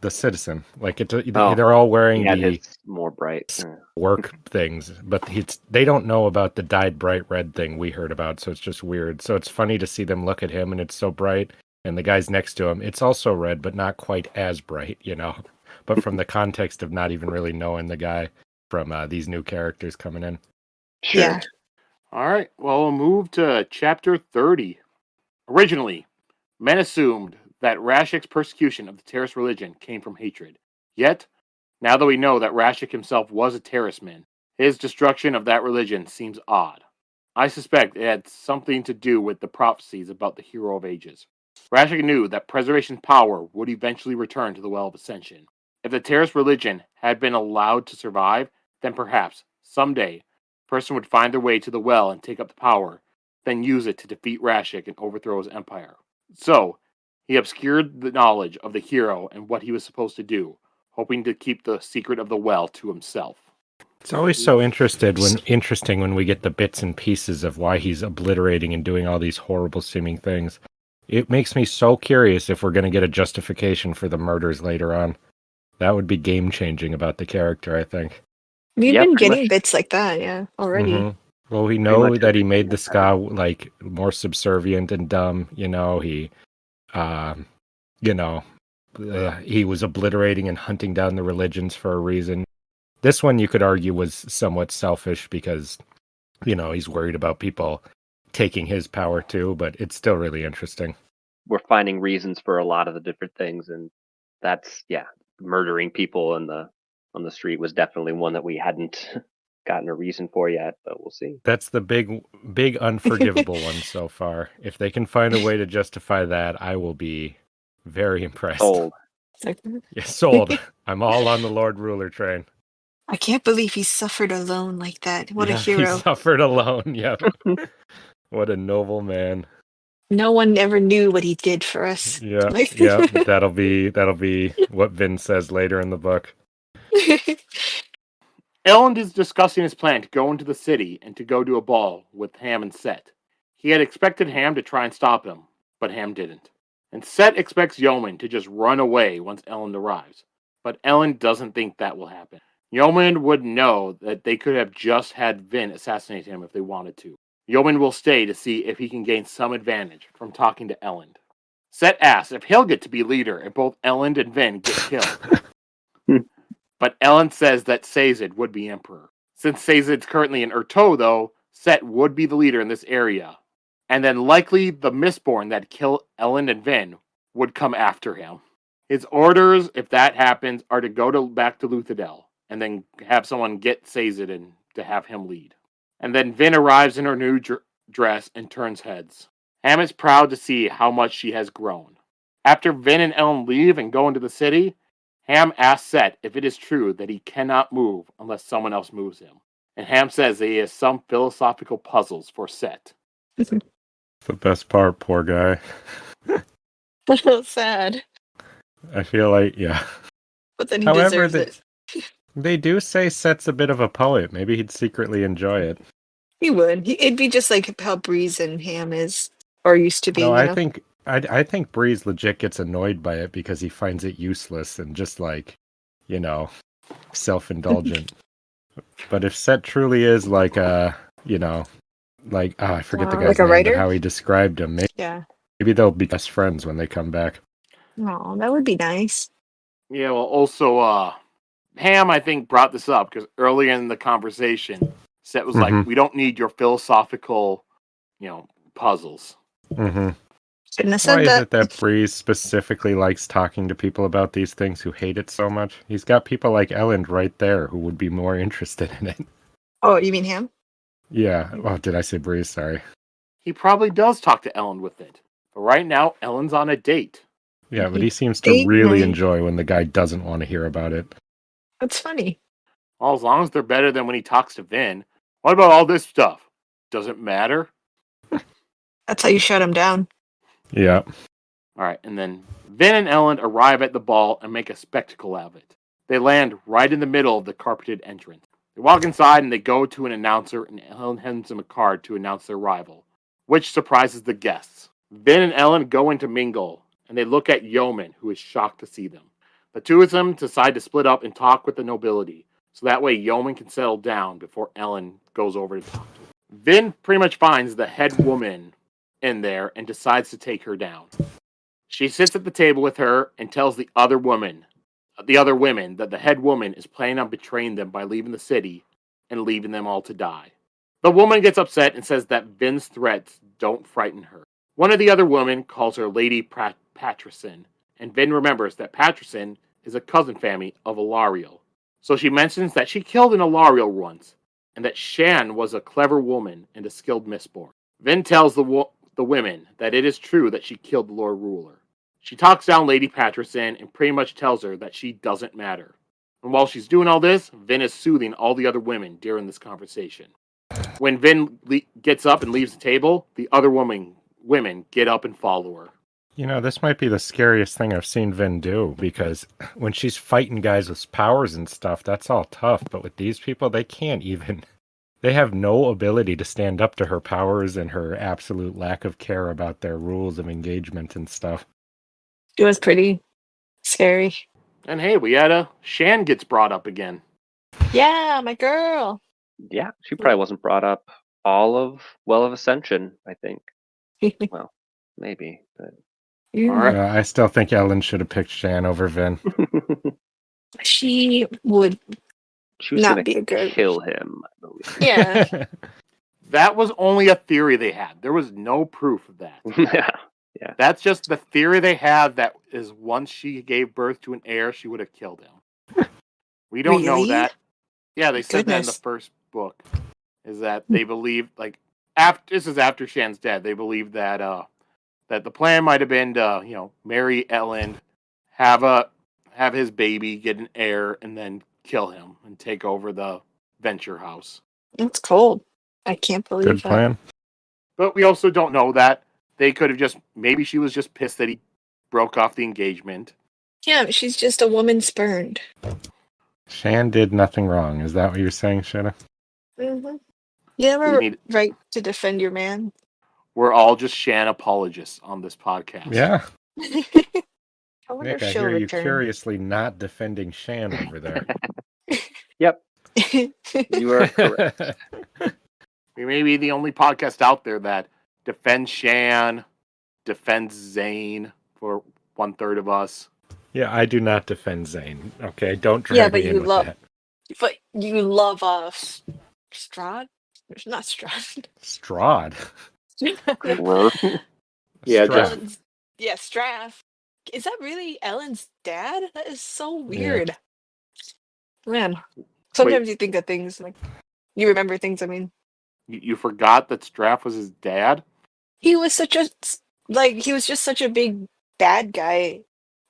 The citizen, like Oh, they're all wearing He had the his more bright. work things, but they don't know about the dyed bright red thing we heard about, so it's just weird. So it's funny to see them look at him and it's so bright, and the guys next to him, it's also red, but not quite as bright, But from the context of not even really knowing the guy from these new characters coming in. Sure. Yeah. All right, well, we'll move to chapter 30. Originally, men assumed that Rashik's persecution of the terrorist religion came from hatred. Yet, now that we know that Rashik himself was a terrorist man, his destruction of that religion seems odd. I suspect it had something to do with the prophecies about the Hero of Ages. Rashik knew that preservation power would eventually return to the Well of Ascension. If the terrorist religion had been allowed to survive, then perhaps, someday, a person would find their way to the well and take up the power, then use it to defeat Rashik and overthrow his empire. So, he obscured the knowledge of the hero and what he was supposed to do, hoping to keep the secret of the well to himself. It's always so interesting when we get the bits and pieces of why he's obliterating and doing all these horrible seeming things. It makes me so curious if we're going to get a justification for the murders later on. That would be game changing about the character, I think. We've Yeah, been pretty getting much. bits like that, yeah, already. Mhm. Well, we Pretty know much that he everything made the has happened. ska like more subservient and dumb. He, um, he was obliterating and hunting down the religions for a reason. This one you could argue was somewhat selfish because, he's worried about people taking his power too, but it's still really interesting. We're finding reasons for a lot of the different things, and that's murdering people on the street was definitely one that we hadn't gotten a reason for yet, but we'll see. That's the big unforgivable one so far. If they can find a way to justify that, I will be very impressed. Sold. Yeah, sold. I'm all on the Lord Ruler train. I can't believe he suffered alone like that. What a He hero. suffered alone. Yep. What a noble man. No one ever knew what he did for us. Yeah, Like- yeah. That'll be what Vin says later in the book. Elend is discussing his plan to go into the city and to go to a ball with Ham and Set. He had expected Ham to try and stop him, but Ham didn't. And Set expects Yeoman to just run away once Elend arrives. But Elend doesn't think that will happen. Yeoman would know that they could have just had Vin assassinate him if they wanted to. Yeoman will stay to see if he can gain some advantage from talking to Elend. Set asks if he'll get to be leader if both Elend and Vin get killed. But Elend says that Sazed would be emperor. Since Sazed's currently in Urteau, though, Set would be the leader in this area. And then likely the Mistborn that kill Elend and Vin would come after him. His orders, if that happens, are to go back to Luthadel and then have someone get Sazed and to have him lead. And then Vin arrives in her new dress and turns heads. Ham is proud to see how much she has grown. After Vin and Elend leave and go into the city, Ham asks Set if it is true that he cannot move unless someone else moves him. And Ham says that he has some philosophical puzzles for Set. The best part, poor guy. That's so sad. I feel like, yeah. But then he However, deserves it. they do say Set's a bit of a poet. Maybe he'd secretly enjoy it. He would. It'd be just like how Breeze and Ham is, or used to be, No, you know? I think Breeze legit gets annoyed by it because he finds it useless and just like, self-indulgent. But if Set truly is like I forget the guy's Like a name, writer? but how he described him. Yeah. Maybe they'll be best friends when they come back. Oh, that would be nice. Yeah, well, also, Ham, I think, brought this up because earlier in the conversation, Set was like, we don't need your philosophical, puzzles. Mm-hmm. Shouldn't have Why said is that. it that Breeze specifically likes talking to people about these things who hate it so much? He's got people like Elend right there who would be more interested in it. Oh, you mean Ham? Yeah. Oh, did I say Breeze? Sorry. He probably does talk to Elend with it. But right now, Ellen's on a date. Yeah, but he seems to Date really night. enjoy when the guy doesn't want to hear about it. That's funny. Well, as long as they're better than when he talks to Vin. What about all this stuff? Doesn't matter. That's how you shut him down. Yeah. All right, and then Vin and Elend arrive at the ball and make a spectacle of it. They land right in the middle of the carpeted entrance. They walk inside and they go to an announcer, and Elend hands them a card to announce their arrival, which surprises the guests. Vin and Elend go in to mingle, and they look at Yeoman, who is shocked to see them. The two of them decide to split up and talk with the nobility, so that way Yeoman can settle down before Elend goes over to talk to him. Vin pretty much finds the head woman in there and decides to take her down. She sits at the table with her and tells the other women that the head woman is planning on betraying them by leaving the city and leaving them all to die. The woman gets upset and says that Vin's threats don't frighten her. One of the other women calls her Lady Patricin, and Vin remembers that Patricin is a cousin family of Allrianne. So she mentions that she killed an Allrianne once, and that Shan was a clever woman and a skilled Mistborn. Vin tells the women that it is true that she killed the Lord Ruler. She talks down Lady Patricin and pretty much tells her that she doesn't matter. And while she's doing all this, Vin is soothing all the other women during this conversation. When Vin gets up and leaves the table, the other women get up and follow her. You know, this might be the scariest thing I've seen Vin do, because when she's fighting guys with powers and stuff, that's all tough. But with these people, they can't even... They have no ability to stand up to her powers and her absolute lack of care about their rules of engagement and stuff. It was pretty scary. And hey, we had Shan gets brought up again. Yeah, my girl. Yeah, she probably wasn't brought up all of Well of Ascension, I think. Well, maybe, but Yeah. All right. I still think Ellen should have picked Shan over Vin. She would she was not gonna be a good. kill him, I believe. Yeah. That was only a theory they had. There was no proof of that. Yeah. That's just the theory they had, that is once she gave birth to an heir, she would have killed him. We don't know Really? that. Yeah, they said that in the Goodness. first book. Is that they believe, like, this is after Shan's dead, they believe that that the plan might have been to, marry Elend, have his baby, get an heir, and then kill him and take over the Venture House. That's cold. I can't believe Good that. plan. But we also don't know that. They could have maybe she was just pissed that he broke off the engagement. Yeah, she's just a woman spurned. Shan did nothing wrong. Is that what you're saying, Sheta? Mm-hmm. You have a We need- right to defend your man. We're all just Shan apologists on this podcast. Yeah. I wonder Nick, if I she'll hear you return. curiously not defending Shan over there. Yep, you are correct. We may be the only podcast out there that defends Shan, defends Zane for 1/3 of us. Yeah, I do not defend Zane. Okay, don't Yeah, drag but me in you with love- that. But you love Strahd? There's not Strahd. Strahd. Yeah, Strath. Ellen's, yeah, Strath. Is that really Ellen's dad? That is so weird. Man, sometimes you think of things like you remember things. I mean, You forgot that Straff was his dad? he was such a he was just such a big bad guy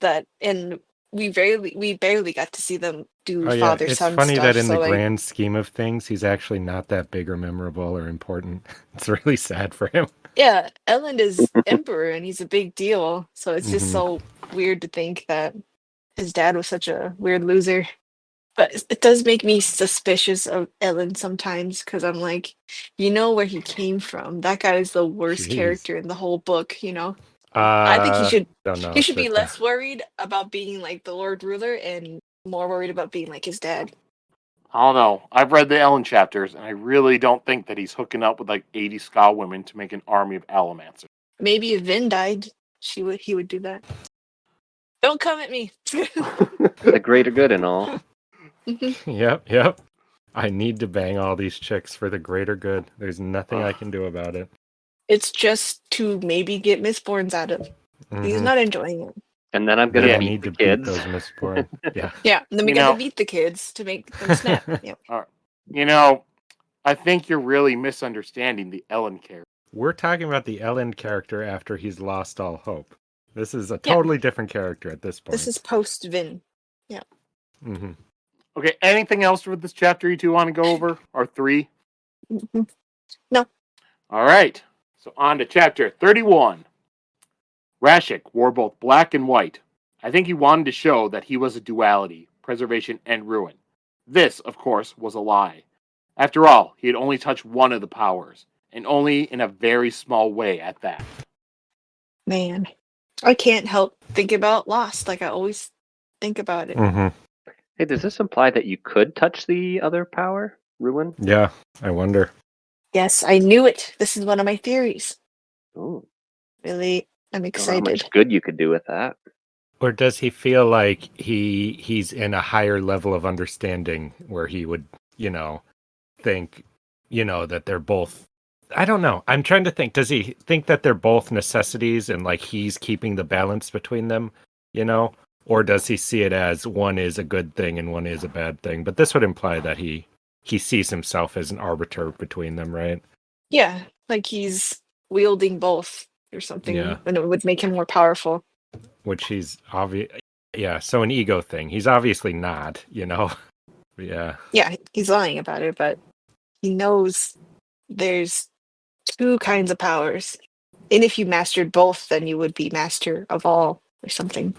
that, and we barely got to see them do Oh yeah, father it's son funny stuff. that in so the like, grand scheme of things, he's actually not that big or memorable or important. It's really sad for him. yeah, Elend is emperor and he's a big deal. So it's just Mhm. so weird to think that his dad was such a weird loser. But it does make me suspicious of Elend sometimes because I'm like, you know where he came from. That guy is the worst Jeez. character in the whole book. You know, I think he should. Don't know. He if should be it- less worried about being like the Lord Ruler and more worried about being like his dad. I don't know. I've read the Ellen chapters, and I really don't think that he's hooking up with like 80 Ska women to make an army of Allomancers. Maybe if Vin died, he would do that. Don't come at me. the greater good and all. Yep. I need to bang all these chicks for the greater good. There's nothing I can do about it. It's just to maybe get Mistborns out of. He's Mhm. not enjoying it. And then I'm gonna Yeah, I meet need the to beat kids. those Mistborn. Yeah. Yeah, and then we You gotta know- beat the kids to make them snap. Yeah. You know, I think you're really misunderstanding the Ellen character. we're talking about the Elend character after he's lost all hope. This is a Yeah. totally different character at this point. This is post Vin. Yeah. Mhm. Okay, anything else with this chapter you two want to go over? Or 3? Mhm. No. All right, so on to chapter 31. Rashik wore both black and white. I think he wanted to show that he was a duality, preservation and ruin. This, of course, was a lie. After all, he had only touched one of the powers, and only in a very small way at that. Man. I can't help think about Lost. Like I always think about it. Mhm. Hey, does this imply that you could touch the other power, Ruin? Yeah, I wonder. Yes, I knew it. This is one of my theories. Ooh, Really, I'm don't know how excited. much good you could do with that. Or does he feel like he's in a higher level of understanding where he would, think, that they're both I don't know. I'm trying to think. Does he think that they're both necessities and like he's keeping the balance between them, Or does he see it as one is a good thing and one is a bad thing? But this would imply that he sees himself as an arbiter between them, right? Yeah, like he's wielding both or something, Yeah. and it would make him more powerful. Which he's obvious. Yeah, so an ego thing. He's obviously not, Yeah. Yeah, he's lying about it, but he knows there's two kinds of powers. And if you mastered both, then you would be master of all or something,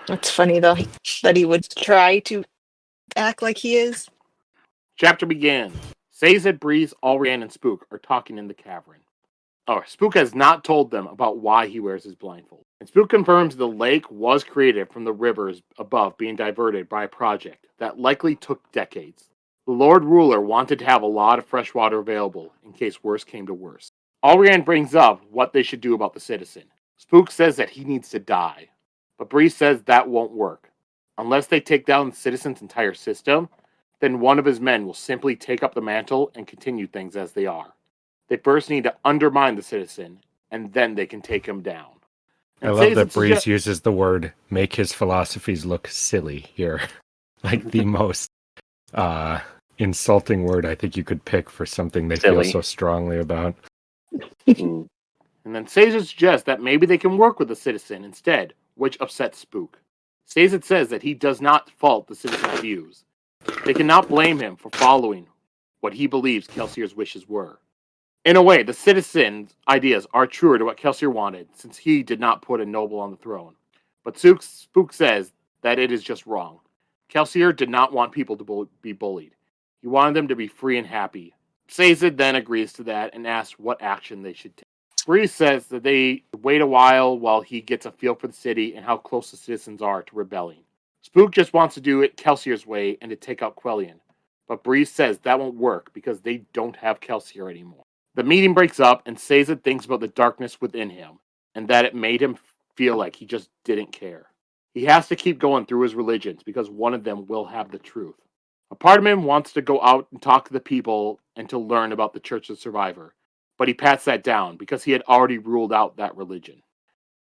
That's funny though, that he would try to act like he is. Chapter begins. Sazed, Breeze, Allrianne, and Spook are talking in the cavern. Spook has not told them about why he wears his blindfold. And Spook confirms the lake was created from the rivers above being diverted by a project that likely took decades. The Lord Ruler wanted to have a lot of fresh water available in case worse came to worse. Allrianne brings up what they should do about the citizen. Spook says that he needs to die, but Breeze says that won't work. Unless they take down the citizen's entire system, then one of his men will simply take up the mantle and continue things as they are. They first need to undermine the citizen, and then they can take him down. I And love Sazed that Breeze suggest- uses the word make his philosophies look silly here. Like the most insulting word I think you could pick for something they Silly. feel so strongly about. Mm. And then Sazed suggests that maybe they can work with the citizen instead, which upsets Spook. Sazed says that he does not fault the citizen's views. They cannot blame him for following what he believes Kelsier's wishes were. In a way, the citizen's ideas are truer to what Kelsier wanted, since he did not put a noble on the throne. But Spook says that it is just wrong. Kelsier did not want people to be bullied. He wanted them to be free and happy. Sazed then agrees to that and asks what action they should take. Breeze says that they wait a while he gets a feel for the city and how close the citizens are to rebelling. Spook just wants to do it Kelsier's way and to take out Quellion. But Breeze says that won't work because they don't have Kelsier anymore. The meeting breaks up and Sazed thinks about the darkness within him and that it made him feel like he just didn't care. He has to keep going through his religions because one of them will have the truth. A part of him wants to go out and talk to the people and to learn about the Church of Survivor, but he pats that down because he had already ruled out that religion.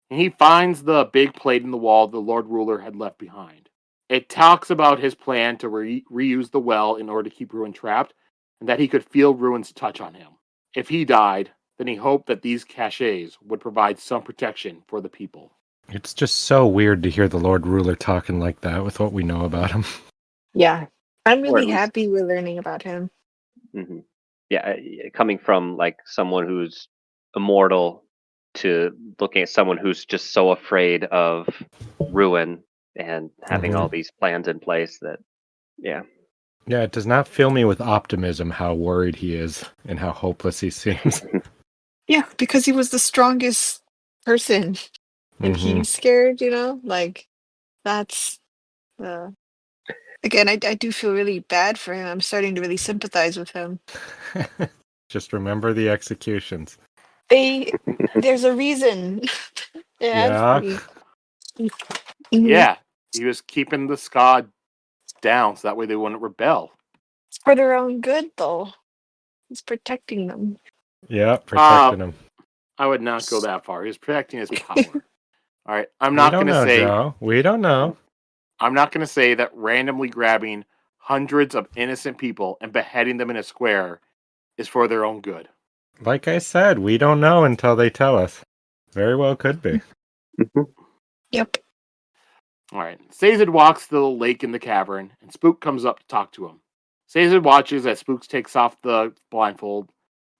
And he finds the big plate in the wall the Lord Ruler had left behind. It talks about his plan to reuse the well in order to keep Ruin trapped, and that he could feel Ruin's touch on him. If he died, then he hoped that these caches would provide some protection for the people. It's just so weird to hear the Lord Ruler talking like that with what we know about him. Yeah, I'm Or at really least- happy we're learning about him. Mm-hmm. Yeah, coming from like someone who's immortal to looking at someone who's just so afraid of ruin and having all these plans in place that, yeah. Yeah, it does not fill me with optimism how worried he is and how hopeless he seems. Yeah, because he was the strongest person, and Mhm. he's scared. Like that's. Again, I do feel really bad for him. I'm starting to really sympathize with him. Just remember the executions. There's a reason. It has Yeah. to be. Mhm. Yeah, he was keeping the Ska down so that way they wouldn't rebel. It's for their own good, though. He's protecting them. Yeah, protecting him. I would not go that far. He was protecting his power. All right, I'm We not don't going to know, say Joe. We don't know. I'm not going to say that randomly grabbing hundreds of innocent people and beheading them in a square is for their own good. Like I said, we don't know until they tell us. Very well could be. Yep. All right. Sazed walks to the lake in the cavern, and Spook comes up to talk to him. Sazed watches as Spook takes off the blindfold,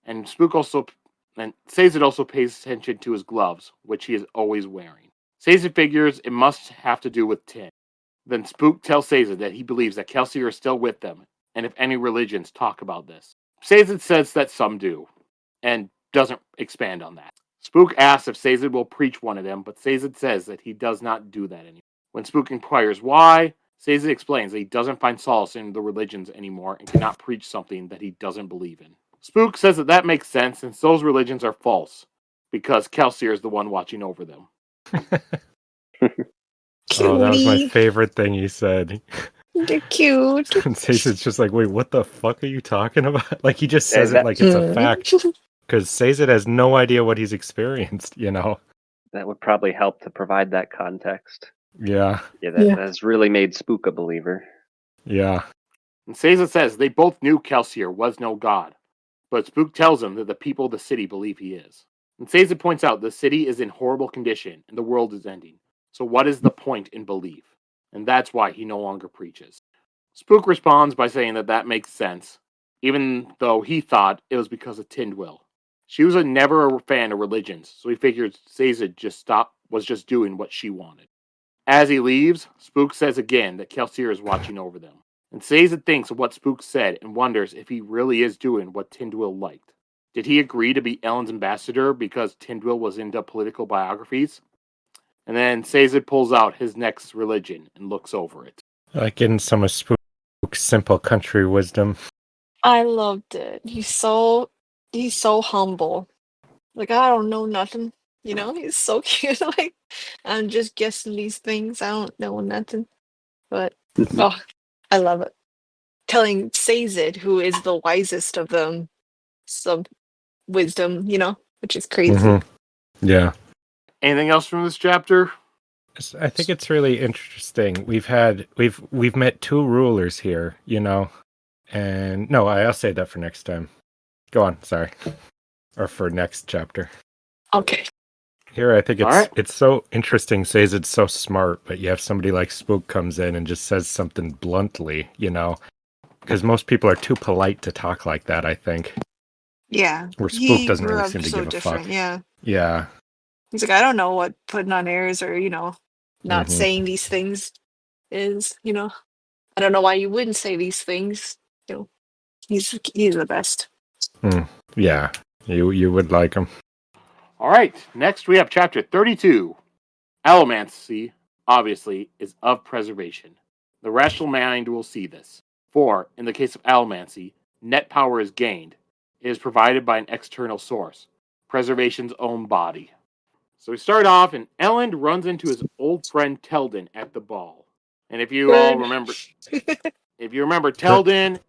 and Sazed also pays attention to his gloves, which he is always wearing. Sazed figures it must have to do with Tin. Then Spook tells Sazed that he believes that Kelsier is still with them, and if any religions talk about this. Sazed says that some do, and doesn't expand on that. Spook asks if Sazed will preach one of them, but Sazed says that he does not do that anymore. When Spook inquires why, Sazed explains that he doesn't find solace in the religions anymore and cannot preach something that he doesn't believe in. Spook says that makes sense since those religions are false, because Kelsier is the one watching over them. Oh, that was my Cutie. favorite thing you said. They're cute. And Sazed's just like, wait, what the fuck are you talking about? Like, he just says it like it's a fact. Because Sazed has no idea what he's experienced, you know? That would probably help to provide that context. Yeah. Yeah, that has really made Spook a believer. Yeah. And Sazed says they both knew Kelsier was no god, but Spook tells him that the people of the city believe he is. And Sazed points out the city is in horrible condition and the world is ending. So what is the point in belief? And that's why he no longer preaches. Spook responds by saying that makes sense, even though he thought it was because of Tindwyl. She was never a fan of religions, so he figured Sazed was just doing what she wanted. As he leaves, Spook says again that Kelsier is watching over them. And Sazed thinks of what Spook said and wonders if he really is doing what Tindwyl liked. Did he agree to be Elend's ambassador because Tindwyl was into political biographies? And then Sazed pulls out his next religion and looks over it. Like getting some of Spook's simple country wisdom. I loved it. He's so humble. Like, I don't know nothing. You know, he's so cute. Like, I'm just guessing these things. I don't know nothing. But oh, I love it. Telling Sazed, who is the wisest of them, some wisdom, you know, which is crazy. Mm-hmm. Yeah. Anything else from this chapter? I think it's really interesting. We've met two rulers here, you know, and no, I'll save that for next time. Go on, sorry, or for next chapter. Okay. Here, I think All it's so interesting. Says it's so smart, but you have somebody like Spook comes in and just says something bluntly, you know, because most people are too polite to talk like that. I think. Yeah. Where Spook doesn't grew really up seem to so give a different, fuck. Yeah. Yeah. He's like, I don't know what putting on airs or, you know, not Mhm. saying these things is, you know. I don't know why you wouldn't say these things. You know, he's the best. Yeah, you would like him. All right, next we have chapter 32. Allomancy, obviously, is of preservation. The rational mind will see this. For, in the case of allomancy, net power is gained. It is provided by an external source, preservation's own body. So we start off, and Elend runs into his old friend Teldin at the ball. And if you all remember, Teldin,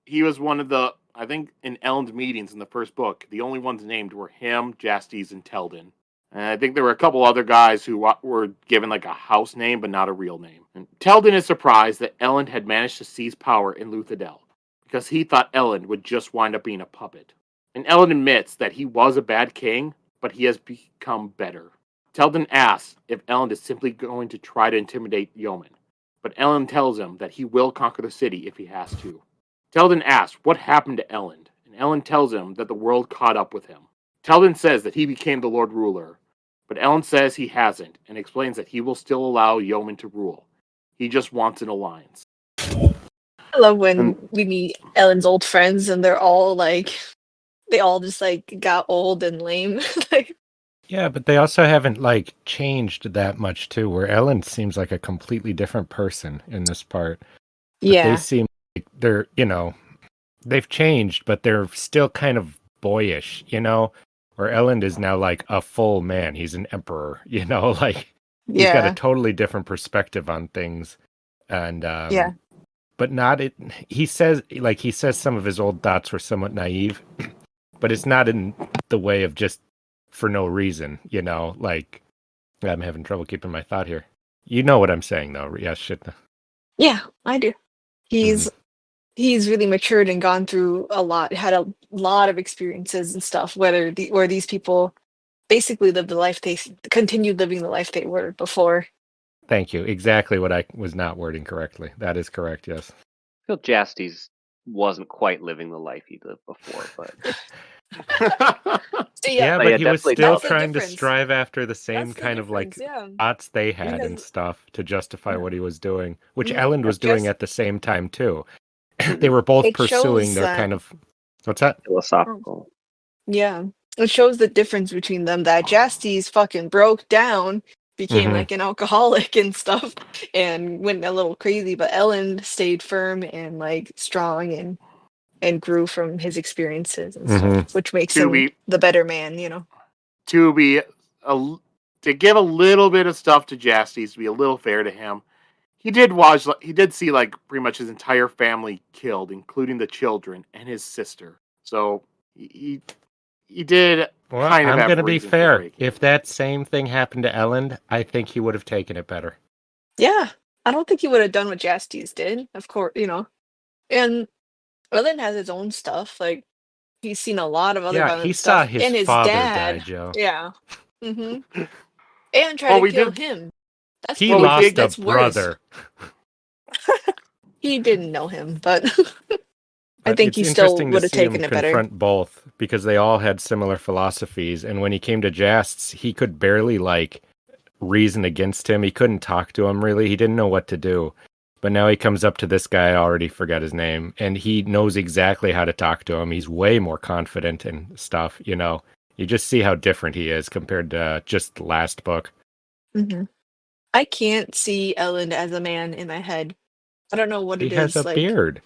he was one of the, I think, in Elend's meetings in the first book, the only ones named were him, Jastes, and Teldin. And I think there were a couple other guys who were given like a house name, but not a real name. And Teldin is surprised that Elend had managed to seize power in Luthadel, because he thought Elend would just wind up being a puppet. And Elend admits that he was a bad king, but he has become better. Teldin asks if Elend is simply going to try to intimidate Yeoman, but Elend tells him that he will conquer the city if he has to. Teldin asks what happened to Elend, and Elend tells him that the world caught up with him. Teldin says that he became the Lord Ruler, but Elend says he hasn't, and explains that he will still allow Yeoman to rule. He just wants an alliance. I love when we meet Ellen's old friends and they're all like, they all just like got old and lame. Like, Yeah, but they also haven't like changed that much too. Where Ellen seems like a completely different person in this part. But they seem like they're, you know, they've changed, but they're still kind of boyish, you know. Where Elend is now like a full man. He's an emperor, you know, like he's got a totally different perspective on things. And but not it. He says some of his old thoughts were somewhat naive, but it's not in the way of just for no reason, you know. Like I'm having trouble keeping my thought here. You know what I'm saying, though? Yeah, Sheta. Yeah, I do. He's really matured and gone through a lot. Had a lot of experiences and stuff. Where these people basically lived the life they continued living the life they were before. Thank you. Exactly what I was not wording correctly. That is correct, yes. I feel Jastes wasn't quite living the life he lived before, but So Yeah, But but yeah, he was definitely still that's the trying to difference. strive after the same That's the kind of difference. Yeah, thoughts they had and because stuff to justify what he was doing, which mm, Elend was doing just at the same time too. They mhm, were both it pursuing shows their that. kind of what's that? philosophical. Yeah. It shows the difference between them that Jastes fucking broke down, became Hmm. like an alcoholic and stuff, and went a little crazy, but Ellen stayed firm and like strong and grew from his experiences and stuff, Hmm. which makes to him be the better man, you know. to be a, to give a little bit of stuff to Jastes to be a little fair to him. He did see like pretty much his entire family killed, including the children and his sister. So he did Well, kind of I'm have gonna be reason for fair. breaking. If that same thing happened to Elend, I think he would have taken it better. Yeah. I don't think he would have done what Jastes did, of course, you know. And Ellen has his own stuff. Like he's seen a lot of other Yeah, he violent saw stuff. his And his father die, dad. Joe. Yeah. hmm And try Well, to we kill did. him. That's He Well, we worse. did. lost a That's worse. brother. He didn't know him, but I But think it's he still interesting to would have see him taken it better. confront both because they all had similar philosophies. And when he came to Jasts, he could barely reason against him. He couldn't talk to him really. He didn't know what to do. But now he comes up to this guy, I already forgot his name, and he knows exactly how to talk to him. He's way more confident and stuff, you know. You just see how different he is compared to just the last book. hmm I can't see Ellen as a man in my head. I don't know what He it has a is. Like beard.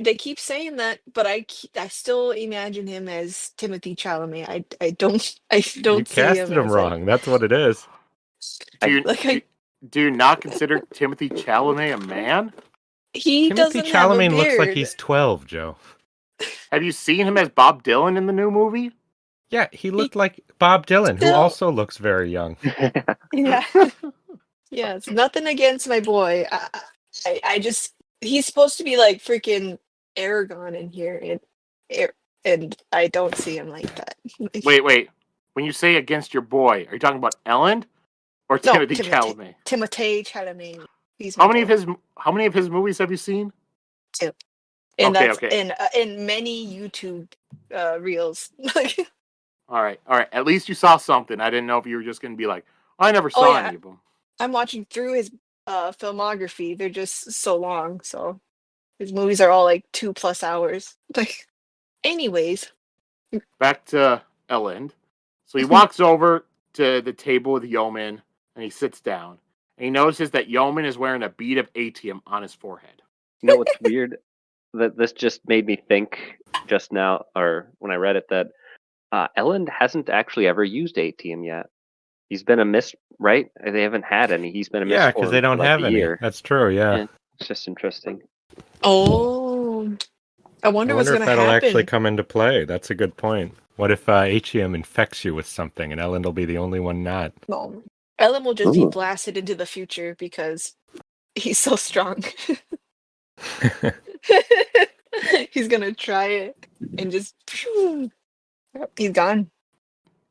they keep saying that, but I still imagine him as Timothy Chalamet. I don't I You don't see him casted him as it. wrong. That's what it is. Do I you Like do, I do you not consider Timothy Chalamet a man? he Timothy doesn't have a Chalamet looks like beard. he's 12, Joe. Have you seen him as Bob Dylan in the new movie? Yeah, he He looked like Bob Dylan, who still also looks very young. yeah. Yeah, it's nothing against my boy. I just he's supposed to be like freaking Aragon in here, Ar- and I don't see him like that. Like, Wait. When you say against your boy, are you talking about Elend or no, Timothy Chalamet? Timothée Chalamet. He's How my many of boy his movies have you seen? too, and Okay, that's okay. in many YouTube reels. Like, All right. At least you saw something. I didn't know if you were just going to be like, I never oh saw yeah, any of them. I'm watching through his filmography. They're just so long, so his movies are all like 2+ hours. Like, anyways. Back to Elend. So he walks over to the table with Yeoman and he sits down. And he notices that Yeoman is wearing a bead of atium on his forehead. You know what's weird? That this just made me think just now, or when I read it, that Elend hasn't actually ever used ATM yet. He's been a mist, right? They haven't had any. He's been a Yeah, because they Mistborn for don't like have a any. year. That's true, yeah. Yeah, it's just interesting. Oh, I I wonder what's wonder if gonna that'll actually happen. come into play. That's a good point. What if HEM infects you with something and Ellen will be the only one not? No, Ellen will just be Ooh. blasted into the future because he's so strong. He's gonna try it and just phew, yep, he's gone.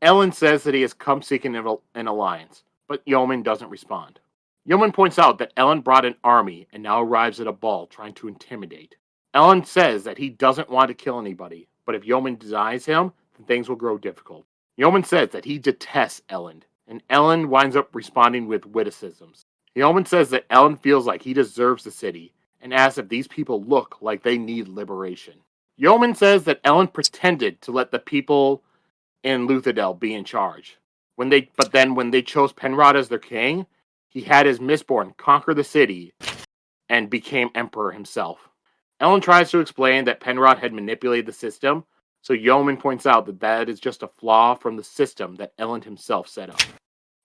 Elend says that he has come seeking an alliance, but Yeoman doesn't respond. Yeoman points out that Elend brought an army and now arrives at a ball trying to intimidate. Elend says that he doesn't want to kill anybody, but if Yeoman denies him, then things will grow difficult. Yeoman says that he detests Elend, and Elend winds up responding with witticisms. Yeoman says that Elend feels like he deserves the city, and asks if these people look like they need liberation. Yeoman says that Elend pretended to let the people in Luthadel be in charge. But then when they chose Penrod as their king, he had his Mistborn conquer the city and became emperor himself. Ellen tries to explain that Penrod had manipulated the system, so Yeoman points out that that is just a flaw from the system that Ellen himself set up.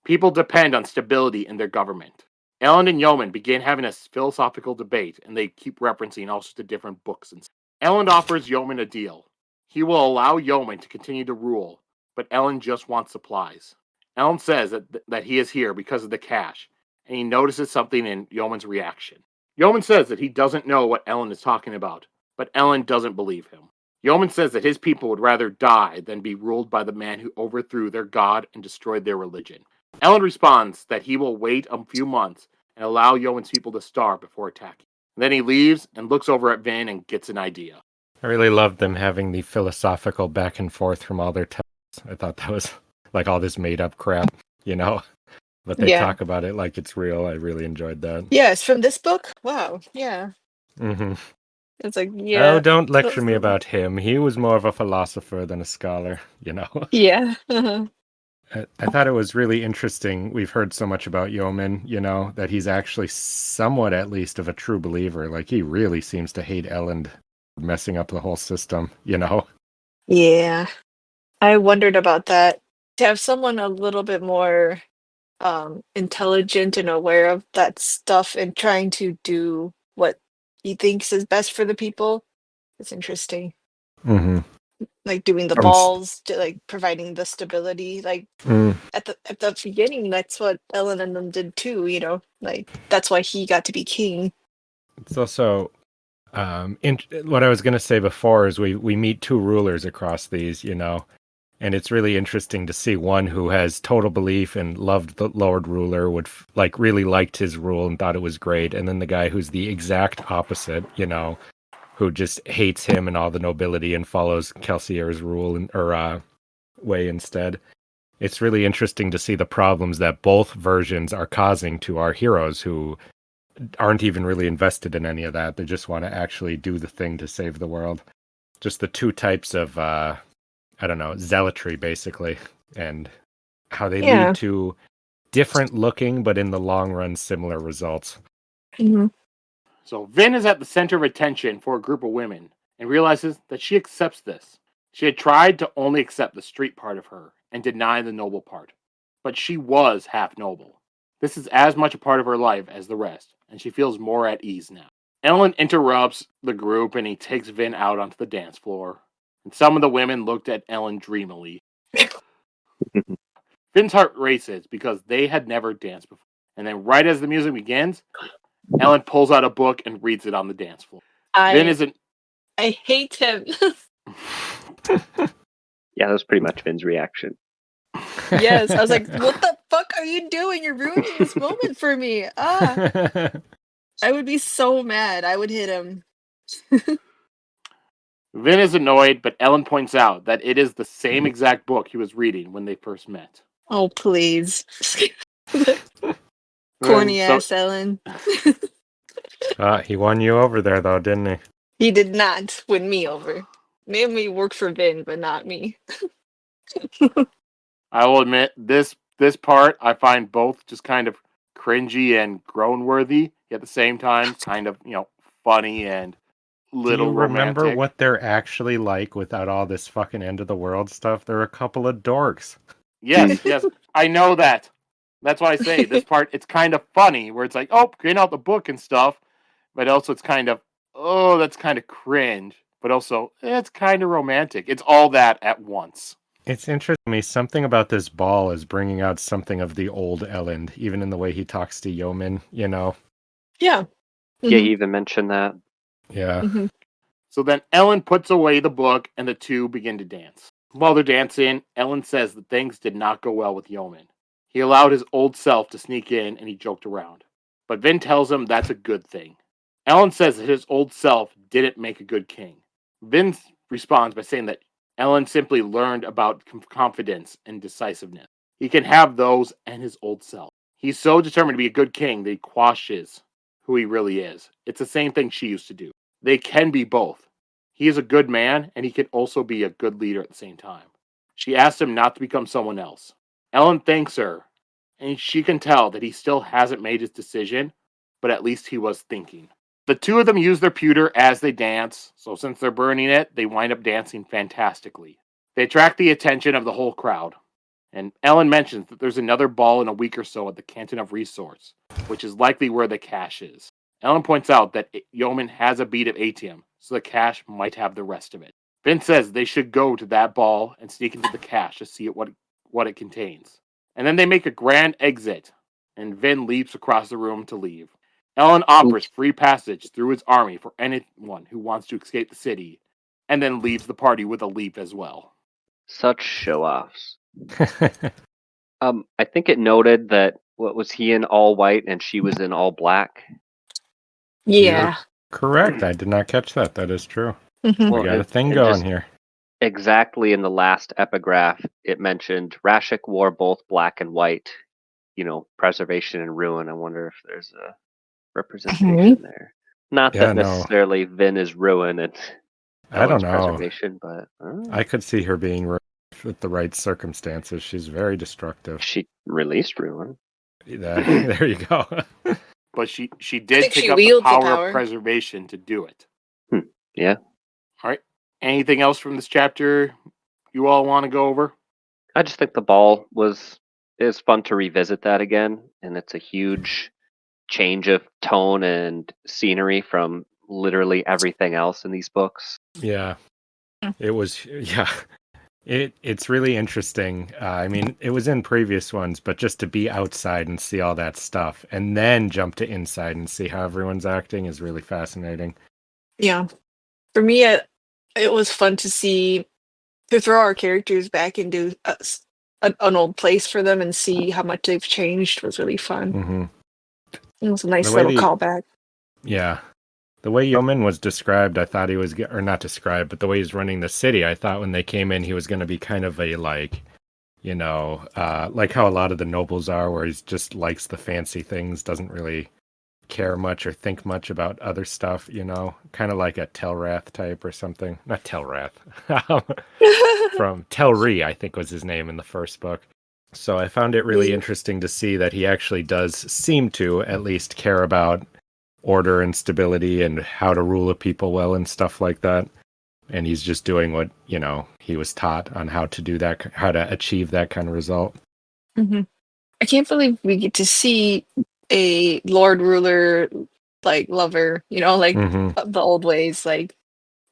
People depend on stability in their government. Ellen and Yeoman begin having a philosophical debate, and they keep referencing all sorts of different books. Ellen offers Yeoman a deal. He will allow Yeoman to continue to rule, but Ellen just wants supplies. Ellen says that he is here because of the cash, and he notices something in Yeoman's reaction. Yeoman says that he doesn't know what Ellen is talking about, but Ellen doesn't believe him. Yeoman says that his people would rather die than be ruled by the man who overthrew their god and destroyed their religion. Elend responds that he will wait a few months and allow Yeoman's people to starve before attacking. Then he leaves and looks over at Vin and gets an idea. I really loved them having the philosophical back and forth from all their texts. I thought that was like all this made up crap, but they talk about it like it's real. I really enjoyed that. Yes, from this book? Wow, yeah. Mm-hmm. It's like, yeah. Oh, don't lecture me about him. He was more of a philosopher than a scholar, Yeah. Uh-huh. I thought it was really interesting. We've heard so much about Yeoman, that he's actually somewhat at least of a true believer. Like, he really seems to hate Elend messing up the whole system, Yeah. I wondered about that. To have someone a little bit more intelligent and aware of that stuff and trying to do what he thinks is best for the people, it's interesting. Mm-hmm. Like doing the balls, to, like providing the stability. Like at the beginning, that's what Ellen and them did too. Like that's why he got to be king. It's also what I was going to say before is we meet two rulers across these, and it's really interesting to see one who has total belief and loved the Lord Ruler, would really liked his rule and thought it was great, and then the guy who's the exact opposite, who just hates him and all the nobility and follows Kelsier's rule or way instead. It's really interesting to see the problems that both versions are causing to our heroes who aren't even really invested in any of that. They just want to actually do the thing to save the world. Just the two types of, zealotry, basically, and how they lead to different looking, but in the long run, similar results. Mm-hmm. So Vin is at the center of attention for a group of women and realizes that she accepts this. She had tried to only accept the street part of her and deny the noble part, but she was half noble. This is as much a part of her life as the rest, and she feels more at ease now. Elend interrupts the group and he takes Vin out onto the dance floor. And some of the women looked at Elend dreamily. Vin's heart races because they had never danced before. And then right as the music begins, Elend pulls out a book and reads it on the dance floor. Vin isn't... I hate him. Yeah, that was pretty much Vin's reaction. Yes, I was like, what the fuck are you doing? You're ruining this moment for me. I would be so mad. I would hit him. Vin is annoyed, but Elend points out that it is the same exact book he was reading when they first met. Oh, please. Corny ass Ellen. He won you over there, though, didn't he? He did not win me over. Made me work for Vin, but not me. I will admit, this part I find both just kind of cringy and groan-worthy, at the same time, kind of, funny and little romantic. Do you remember what they're actually like without all this fucking end of the world stuff? They're a couple of dorks. Yes, I know that. That's why I say this part, it's kind of funny, where it's like, oh, getting out the book and stuff, but also it's kind of, oh, that's kind of cringe, but also, it's kind of romantic. It's all that at once. It's interesting to me, something about this ball is bringing out something of the old Elend, even in the way he talks to Yeoman, Yeah. Mm-hmm. Yeah, he even mentioned that. Yeah. Mm-hmm. So then Elend puts away the book and the two begin to dance. While they're dancing, Elend says that things did not go well with Yeoman. He allowed his old self to sneak in and he joked around. But Vin tells him that's a good thing. Elend says that his old self didn't make a good king. Vin responds by saying that Elend simply learned about confidence and decisiveness. He can have those and his old self. He's so determined to be a good king that he quashes who he really is. It's the same thing she used to do. They can be both. He is a good man, and he can also be a good leader at the same time. She asks him not to become someone else. Elend thanks her, and she can tell that he still hasn't made his decision, but at least he was thinking. The two of them use their pewter as they dance, so since they're burning it, they wind up dancing fantastically. They attract the attention of the whole crowd, and Elend mentions that there's another ball in a week or so at the Canton of Resource, which is likely where the cash is. Elend points out that Yeoman has a bead of ATM, so the cash might have the rest of it. Vin says they should go to that ball and sneak into the cash to see what it contains. And then they make a grand exit, and Vin leaps across the room to leave. Elend offers free passage through his army for anyone who wants to escape the city, and then leaves the party with a leap as well. Such show-offs. I think it noted that what was he in all white and she was in all black. Yeah. Correct. I did not catch that. That is true. Mhm. We got a thing and going just here. Exactly in the last epigraph, it mentioned Rashik wore both black and white. Preservation and ruin. I wonder if there's a representation there. Not Yeah, that no. necessarily Vin is ruin and I don't Elend's know. preservation, but I could see her being with the right circumstances. She's very destructive. she released ruin. There you go. But she I did think pick she up the wields the power power. of preservation to do it. Yeah. All right. Anything else from this chapter you all want to go over? I just think the ball is fun to revisit that again, and it's a huge change of tone and scenery from literally everything else in these books. Yeah. It was, yeah. It's really interesting. I mean, it was in previous ones, but just to be outside and see all that stuff and then jump to inside and see how everyone's acting is really fascinating. Yeah. For me, it was fun to throw our characters back into an old place for them and see how much they've changed was really fun. Mm-hmm. It was a nice The way little callback. Yeah. The way Yeoman was described, I thought he was, or not described, but the way he's running the city, I thought when they came in, he was going to be kind of a, like how a lot of the nobles are, where he's just likes the fancy things, doesn't really care much or think much about other stuff, kind of like a Telrath type or something. Not Telrath. From Telri, I think was his name in the first book. So I found it really interesting to see that he actually does seem to at least care about order and stability and how to rule a people well and stuff like that. And he's just doing what, he was taught on how to do that, how to achieve that kind of result. Mm-hmm. I can't believe we get to see a Lord Ruler, lover, Mm-hmm. the old ways,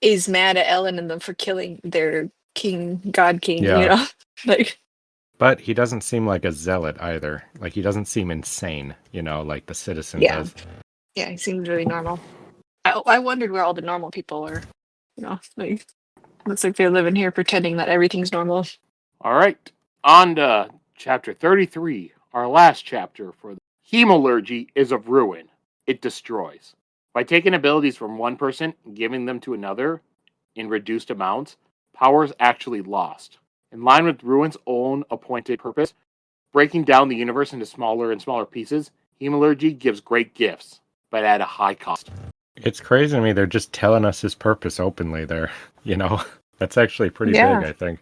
is mad at Ellen and them for killing their God king, Yeah. like. But he doesn't seem like a zealot either. Like, he doesn't seem insane, like the citizen does. Yeah, he seems really normal. I wondered where all the normal people were. Looks like they're living here pretending that everything's normal. All right. On to chapter 33, our last chapter for the Hemalurgy is of ruin. It destroys. By taking abilities from one person and giving them to another in reduced amounts, power is actually lost. In line with ruin's own appointed purpose, breaking down the universe into smaller and smaller pieces, Hemalurgy gives great gifts, but at a high cost. It's crazy to me. They're just telling us his purpose openly there. That's actually pretty big, I think.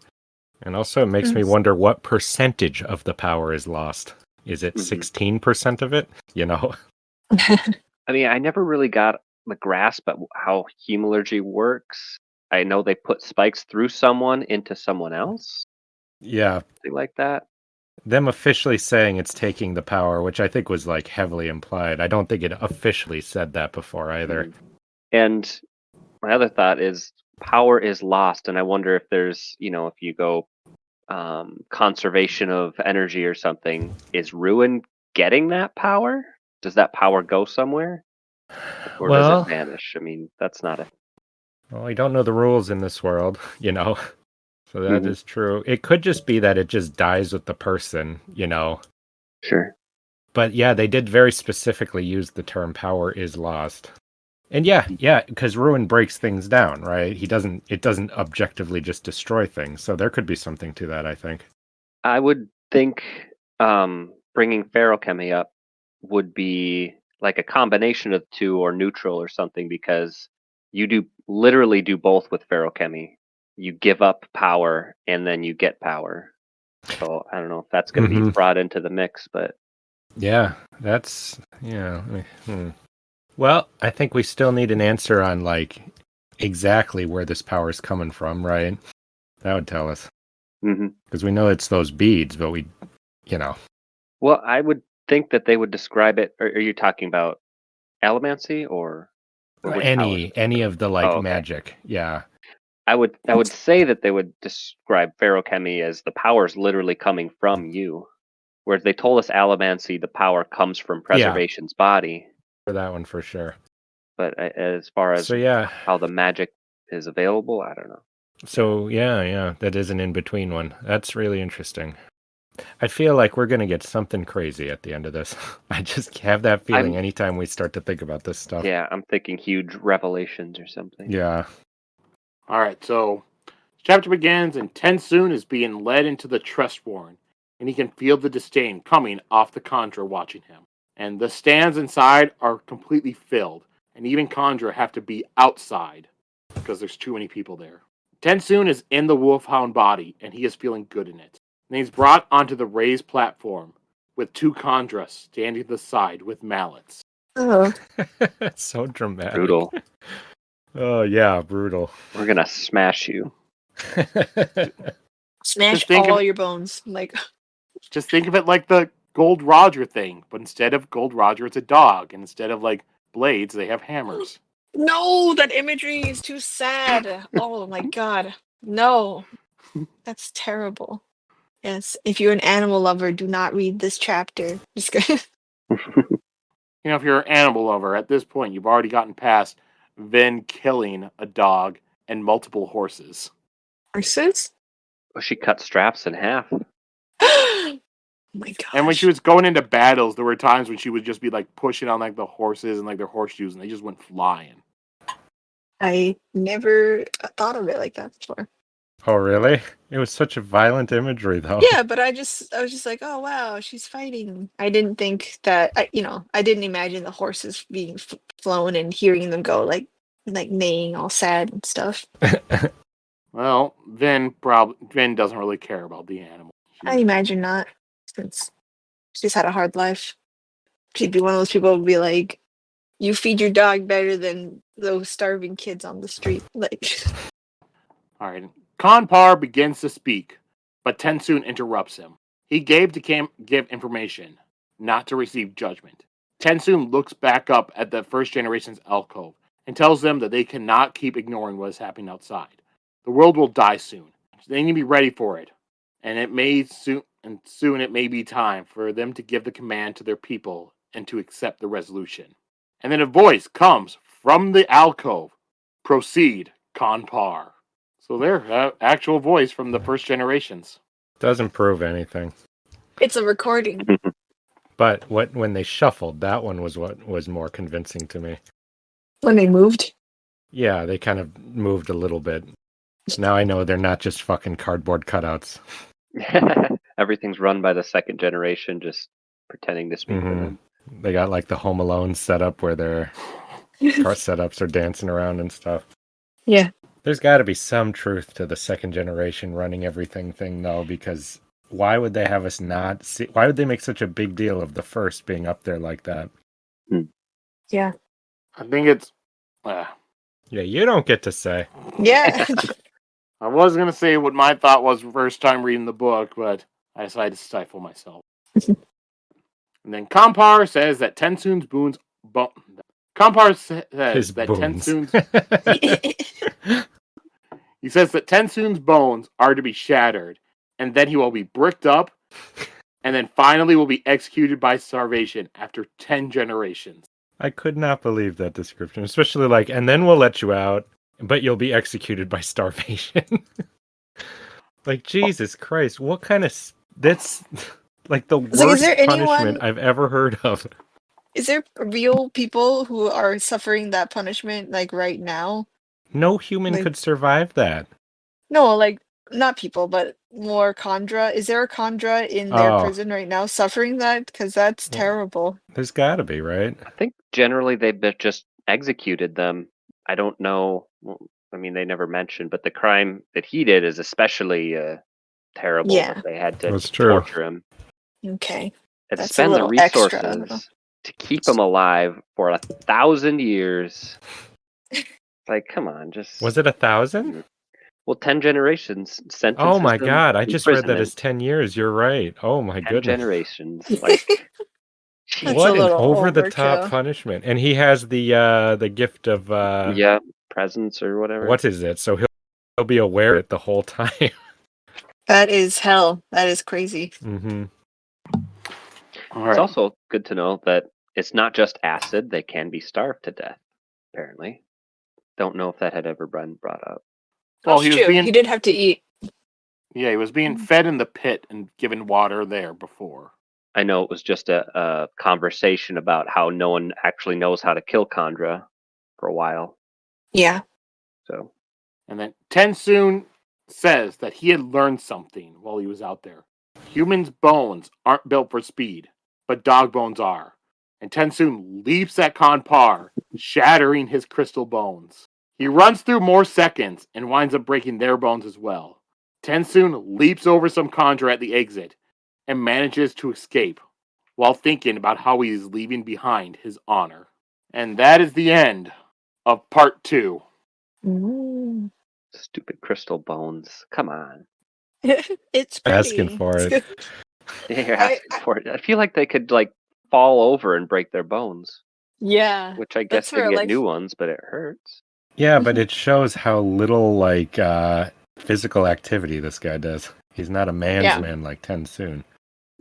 And also it makes me wonder what percentage of the power is lost. Is it 16% of it? I mean, I never really got the grasp at how hemalurgy works. I know they put spikes through someone into someone else. Yeah. Something like that. Them officially saying it's taking the power, which I think was heavily implied. I don't think it officially said that before either. And my other thought is power is lost, and I wonder if there's, if you go conservation of energy or something, is ruin getting that power? Does that power go somewhere? Or does it vanish? I mean, that's not a... Well, we don't know the rules in this world, So that is true. It could just be that it just dies with the person, Sure. But yeah, they did very specifically use the term power is lost. And yeah, because ruin breaks things down, right? It doesn't objectively just destroy things. So there could be something to that, I think. I would think bringing ferochemy up would be like a combination of the two or neutral or something, because you literally do both with ferochemy. You give up power and then you get power. So I don't know if that's going to be brought into the mix, but yeah, that's Well, I think we still need an answer on exactly where this power is coming from, right? That would tell us. Because we know it's those beads, but Well, I would think that they would describe it. Are you talking about allomancy or any of the okay. magic? Yeah. I would say that they would describe ferochemy as the power is literally coming from you, whereas they told us allomancy, the power comes from preservation's body. For that one, for sure. But as far as how the magic is available. I don't know. So yeah, that is an in-between one. That's really interesting. I feel like we're gonna get something crazy at the end of this. I just have that feeling anytime we start to think about this stuff. Yeah, I'm thinking huge revelations or something. Yeah. All right, so chapter begins, and TenSoon is being led into the trust warren, and he can feel the disdain coming off the Kandra watching him. And the stands inside are completely filled, and even Kandra have to be outside because there's too many people there. TenSoon is in the wolfhound body, and he is feeling good in it. And he's brought onto the raised platform with two Kandra standing to the side with mallets. Oh, It's so dramatic. Brutal. Oh yeah, brutal. We're gonna smash you. smash Just think all of- your bones. Like, Just think of it like the Gold Roger thing, but instead of Gold Roger, it's a dog, and instead of like blades, they have hammers. no, that imagery is too sad. Oh my god. No. That's terrible. Yes, if you're an animal lover, do not read this chapter. Just kidding. You know, if you're an animal lover, at this point, you've already gotten past Vin killing a dog and multiple horses. Horses? Oh, she cut straps in half. Oh my gosh. And when she was going into battles, there were times when she would just be like pushing on like the horses and like their horseshoes, and they just went flying. I never thought of it like that before. Oh really? It was such a violent imagery though. Yeah, but I was just like, oh wow, she's fighting. I didn't think that, I didn't imagine the horses being flown and hearing them go like neighing all sad and stuff. Well, Vin doesn't really care about the animal. I imagine not, since she's had a hard life. She'd be one of those people who would be like, you feed your dog better than those starving kids on the street. Like, All right. Kanpar begins to speak, but TenSoon interrupts him. He gave to give information, not to receive judgment. TenSoon looks back up at the first generation's alcove and tells them that they cannot keep ignoring what is happening outside. The world will die soon. So they need to be ready for it. And soon it may be time for them to give the command to their people and to accept the resolution. And then a voice comes from the alcove. Proceed, Kanpar. So their actual voice from the first generations. Doesn't prove anything. it's a recording. But when they shuffled, that one was what was more convincing to me. When they moved. Yeah, they kind of moved a little bit. Now I know they're not just fucking cardboard cutouts. Everything's run by the second generation, just pretending to speak for Mhm. them. They got like the Home Alone setup where their car setups are dancing around and stuff. Yeah. There's got to be some truth to the second generation running everything thing, though, because why would they have us not see? Why would they make such a big deal of the first being up there like that? Yeah. I think it's. Yeah, you don't get to say. Yeah. I was going to say what my thought was first time reading the book, but I decided to stifle myself. And then Kanpar says that TenSoon's boons. Kanpar says His that boons. He says that TenSoon's bones are to be shattered, and then he will be bricked up, and then finally will be executed by starvation after 10 generations. I could not believe that description, especially like, and then we'll let you out, but you'll be executed by starvation. Like, Jesus Christ, what kind of... That's like the worst is there punishment anyone- I've ever heard of. Is there real people who are suffering that punishment like right now? No human Like- could survive that. No, like not people, but more Kandra. Is there a Kandra in their Oh. prison right now suffering that? Because that's terrible. There's got to be, right? I think generally they've just executed them. I don't know. Well, I mean, they never mentioned, but the crime that he did is especially terrible. Yeah. That they had to That's true. torture him Okay. and That's a spend the little extra, I resources don't know. to keep him alive for 1,000 years. Like, come on, just Was it 1,000? Well, 10 generations. Oh my them God, I just read that imprisonment. as 10 years. You're right. Oh my 10 goodness. generations. Like, That's What a an little over-the-top overkill. punishment. And he has the gift of... yeah, presents or whatever. What is it? So he'll be aware of it the whole time. That is hell. That is crazy. Mm-hmm. All It's right. also good to know that it's not just acid. They can be starved to death, apparently. don't know if that had ever been brought up. Well, That's he was true. being He did have to eat. yeah, he was being fed in the pit and given water there before. I know it was just a conversation about how no one actually knows how to kill Kandra for a while. Yeah. So And then TenSoon says that he had learned something while he was out there. Humans' bones aren't built for speed, but dog bones are. And TenSoon leaps at Kanpar, shattering his crystal bones. He runs through more seconds and winds up breaking their bones as well. TenSoon leaps over some Kandra at the exit and manages to escape while thinking about how he is leaving behind his honor. And that is the end of part 2. Mm. stupid crystal bones. Come on. It's pretty. Asking for It's it. good. You're asking for it. I feel like they could like fall over and break their bones. Yeah. Which I That's guess they where can get like new ones, but it hurts. Yeah, but it shows how little like physical activity this guy does. He's not a man's Yeah. man like TenSoon.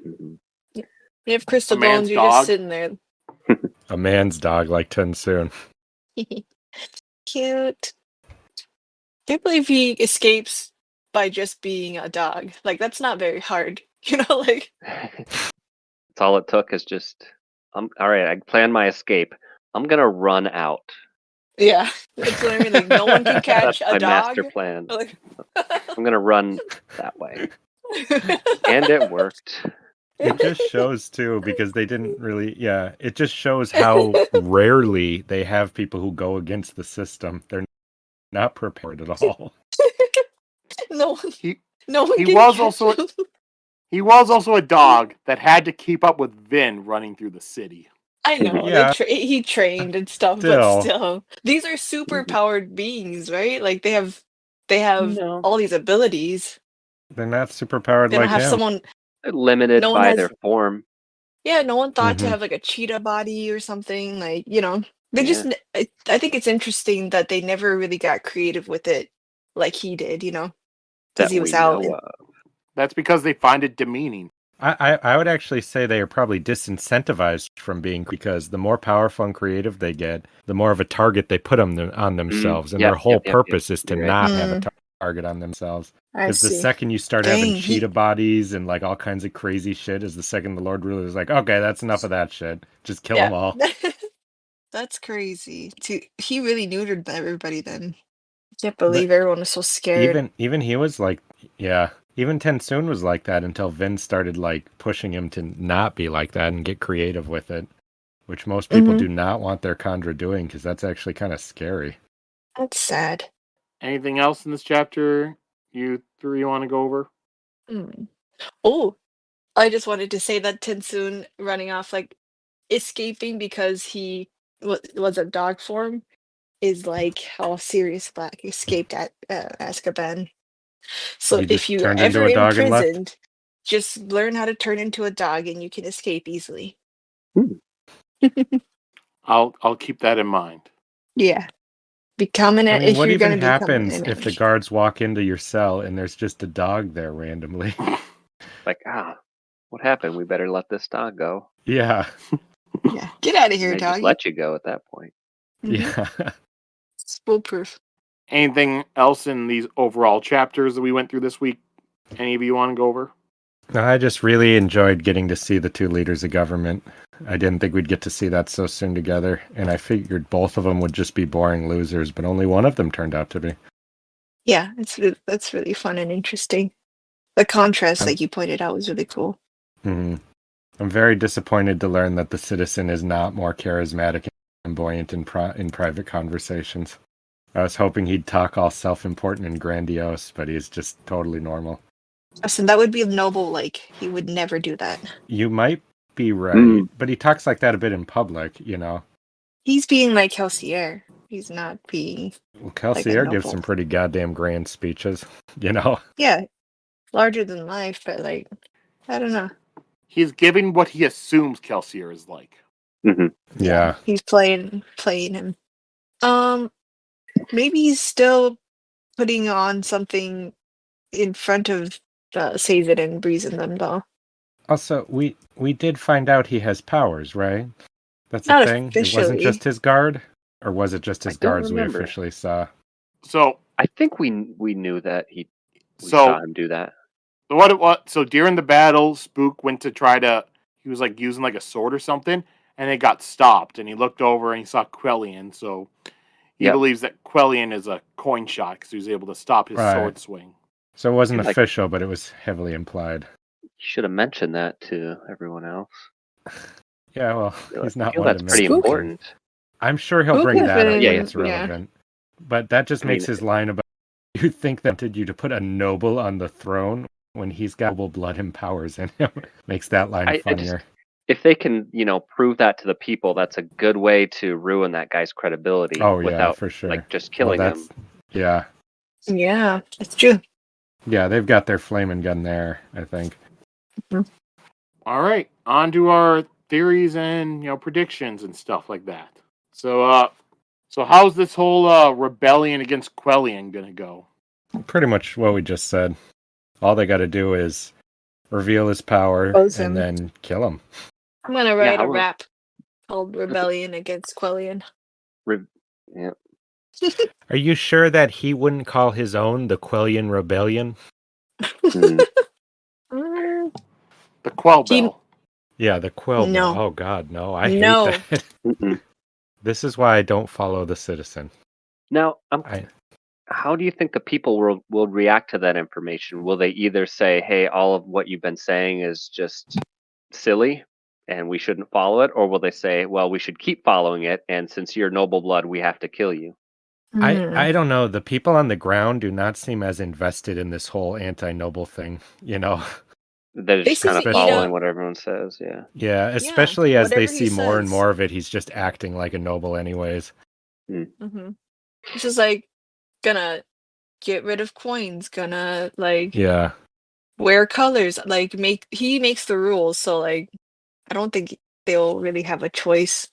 Mhm. You have crystal A man's bones, you're just dog. sitting there. A man's dog like TenSoon. Cute. Can't believe he escapes by just being a dog. Like that's not very hard. You know, like That's all it took is just all right, I planned my escape. I'm gonna run out. yeah. That's what I mean. Like no one can catch That's a my dog. master plan. Like I'm gonna run that way. And it worked. It just shows too, because they didn't really it just shows how rarely they have people who go against the system. They're not prepared at all. no one He no one he can was catch also him. he was also a dog that had to keep up with Vin running through the city. I know Yeah. he trained and stuff, but still, these are super powered beings, right? Like they have No. all these abilities. They're not super powered They don't like have him. someone. They're limited No one by has. their form. Yeah, no one thought to Mhm. have like a cheetah body or something. Like they Yeah. just. I think it's interesting that they never really got creative with it, like he did. Because That he was we out. know of. That's because they find it demeaning. I would actually say they are probably disincentivized from being, because the more powerful and creative they get, the more of a target they put on themselves, and Yep, their whole yep. purpose is to You're right. not have a target on themselves. I Because the see. second you start having Dang, cheetah bodies and like all kinds of crazy shit, is the second the Lord Ruler is like, okay, that's enough of that shit. Just kill them all. That's crazy. He really neutered everybody then. Can't But believe everyone was so scared. even he was like, even TenSoon was like that until Vince started like pushing him to not be like that and get creative with it, which most people do not want their Kandra doing, because that's actually kind of scary. That's sad. Anything else in this chapter you three want to go over? Oh, I just wanted to say that TenSoon running off, like escaping because he was a dog form, is like how Sirius Black escaped at Azkaban. So He if just you are turned into ever a dog and left. imprisoned, just learn how to turn into a dog and you can escape easily. I'll keep that in mind. Yeah. Becoming I it mean, if what you're even gonna become an happens if the image. guards walk into your cell and there's just a dog there randomly? Like, what happened? We better let this dog go. Yeah. Yeah. Get out of And here, they just doggy. let you go at that point. Yeah. It's foolproof. Anything else in these overall chapters that we went through this week? Any of you want to go over? No, I just really enjoyed getting to see the two leaders of government. I didn't think we'd get to see that so soon together, and I figured both of them would just be boring losers, but only one of them turned out to be. Yeah, that's really fun and interesting. The contrast, like you pointed out, was really cool. I'm very disappointed to learn that the citizen is not more charismatic and buoyant in private conversations. I was hoping he'd talk all self-important and grandiose, but he's just totally normal. Listen, that would be noble. Like he would never do that. You might be right, but he talks like that a bit in public, He's being like Kelsier. He's not being Well, like a Kelsier gives noble. some pretty goddamn grand speeches, Yeah, larger than life, but like I don't know. He's giving what he assumes Kelsier is like. Yeah. He's playing him. Maybe he's still putting on something in front of Sazed and Breeze and them, though. Also, we did find out he has powers, right? That's Not a thing. It wasn't officially. just his guard. Or was it just his I don't guards we remember. officially saw? So I think we knew that we So- saw him do that. what it was? So during the battle, Spook went to try to. He was like using like a sword or something, and it got stopped. And he looked over and he saw Quellian. So he Yep. believes that Quellian is a coin shot because he was able to stop his Right. sword swing. So it wasn't Like- official, but it was heavily implied. You should have mentioned that to everyone else. Yeah, well, he's I not feel one that's to pretty mention things. important. I'm sure he'll Spook bring has that up been- when yeah, it's yeah. relevant. But that just I makes mean- his line about you think that did you to put a noble on the throne when he's got noble blood and powers in him makes that line I just- funnier. If they can, prove that to the people, that's a good way to ruin that guy's credibility Oh yeah, without for sure. like just killing him. Yeah. Yeah, it's true. Yeah, they've got their flaming gun there, I think. All right, on to our theories and predictions and stuff like that. So how's this whole rebellion against Quellian gonna go? Pretty much what we just said. All they got to do is reveal his power Expose and him. then kill him. I'm gonna write how a will- rap called "Rebellion Against Quellian." Yeah. Are you sure that he wouldn't call his own the Quellian Rebellion? Hmm. Mm, The Quell He- Bell. Yeah, the Quill. No. Oh God, no! I No. hate that. Mm-mm. This is why I don't follow the Citizen. Now, I how do you think the people will react to that information? Will they either say, "Hey, all of what you've been saying is just silly, and we shouldn't follow it," or will they say, "Well, we should keep following it, and since you're noble blood, we have to kill you"? mm. I don't know. The people on the ground do not seem as invested in this whole anti-noble thing. They're They just seem kind of to eat following up- what everyone says. Yeah. Yeah, especially as they whatever he see more and says. more of it, he's just acting like a noble anyways. Mm-hmm. It's just like gonna get rid of coins, gonna like Yeah. wear colors, like he makes the rules, so like I don't think they'll really have a choice.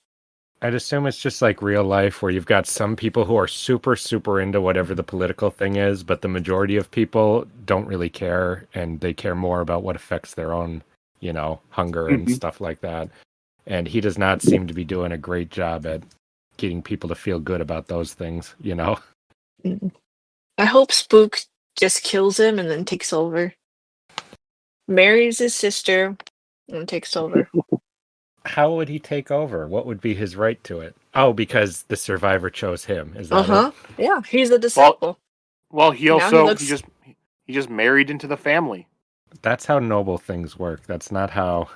I'd assume it's just like real life where you've got some people who are super, super into whatever the political thing is, but the majority of people don't really care and they care more about what affects their own, hunger and Mhm. stuff like that. And he does not seem to be doing a great job at getting people to feel good about those things. Mm. I hope Spook just kills him and then takes over. Marries his sister and takes over. How would he take over? What would be his right to it? Oh, because the survivor chose him. Is that Uh-huh. Yeah, he's a disciple. Well, he Now he also looks- he just married into the family. it? That's how noble things work. That's not how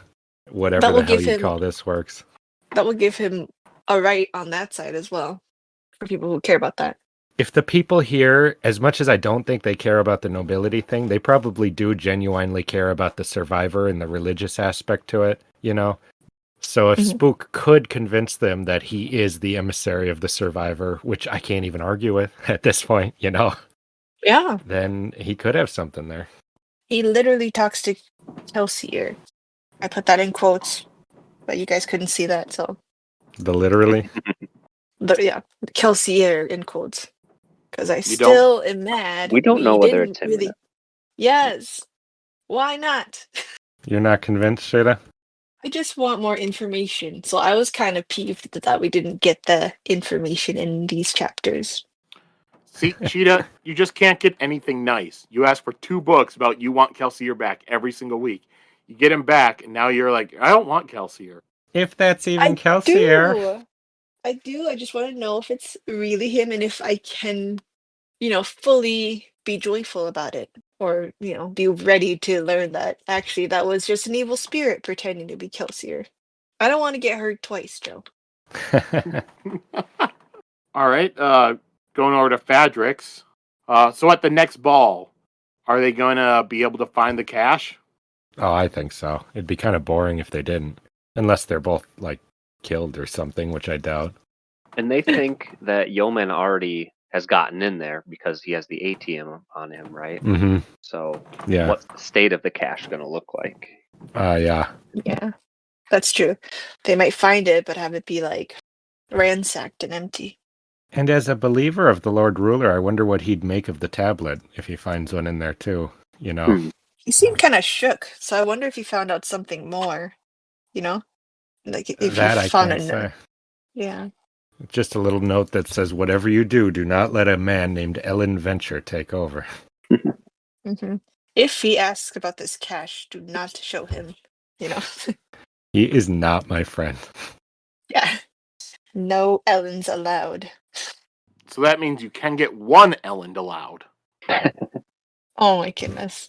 whatever That will the hell give you him- call this works. That will give him a right on that side as well. For people who care about that. If the people here, as much as I don't think they care about the nobility thing, they probably do genuinely care about the survivor and the religious aspect to it, So if Mhm. Spook could convince them that he is the emissary of the survivor, which I can't even argue with at this point, Yeah. then he could have something there. He literally talks to Kelsier. I put that in quotes, but you guys couldn't see that, so Literally. Kelsier in quotes. Because I You still am mad. We don't know whether didn't it's him or really. not. Yes. Why not? You're not convinced, Sheta? I just want more information. So I was kind of peeved that we didn't get the information in these chapters. See, Sheta, you just can't get anything nice. You ask for 2 books about you want Kelsier back every single week. You get him back, and now you're like, I don't want Kelsier. If that's even I Kelsier. do. I do. I just want to know if it's really him and if I can, fully be joyful about it. Or, be ready to learn that actually that was just an evil spirit pretending to be Kelsier. I don't want to get hurt twice, Joe. All right, going over to Fadrix. So at the next ball, are they going to be able to find the cash? Oh, I think so. It'd be kind of boring if they didn't. Unless they're both, killed or something, which I doubt. And they think that Yeoman already has gotten in there because he has the ATM on him, right? Mm-hmm. So Yeah. what's the state of the cash going to look like? Yeah. Yeah, that's true. They might find it, but have it be ransacked and empty. And as a believer of the Lord Ruler, I wonder what he'd make of the tablet if he finds one in there too, Hmm. He seemed kind of shook, so I wonder if he found out something more. Like if that he I found can't say. Yeah. Just a little note that says, whatever you do, do not let a man named Ellen Venture take over. Hmm. If he asks about this cash, do not show him. He is not my friend. Yeah. No Ellens allowed. So that means you can get one Elend allowed. Oh my goodness.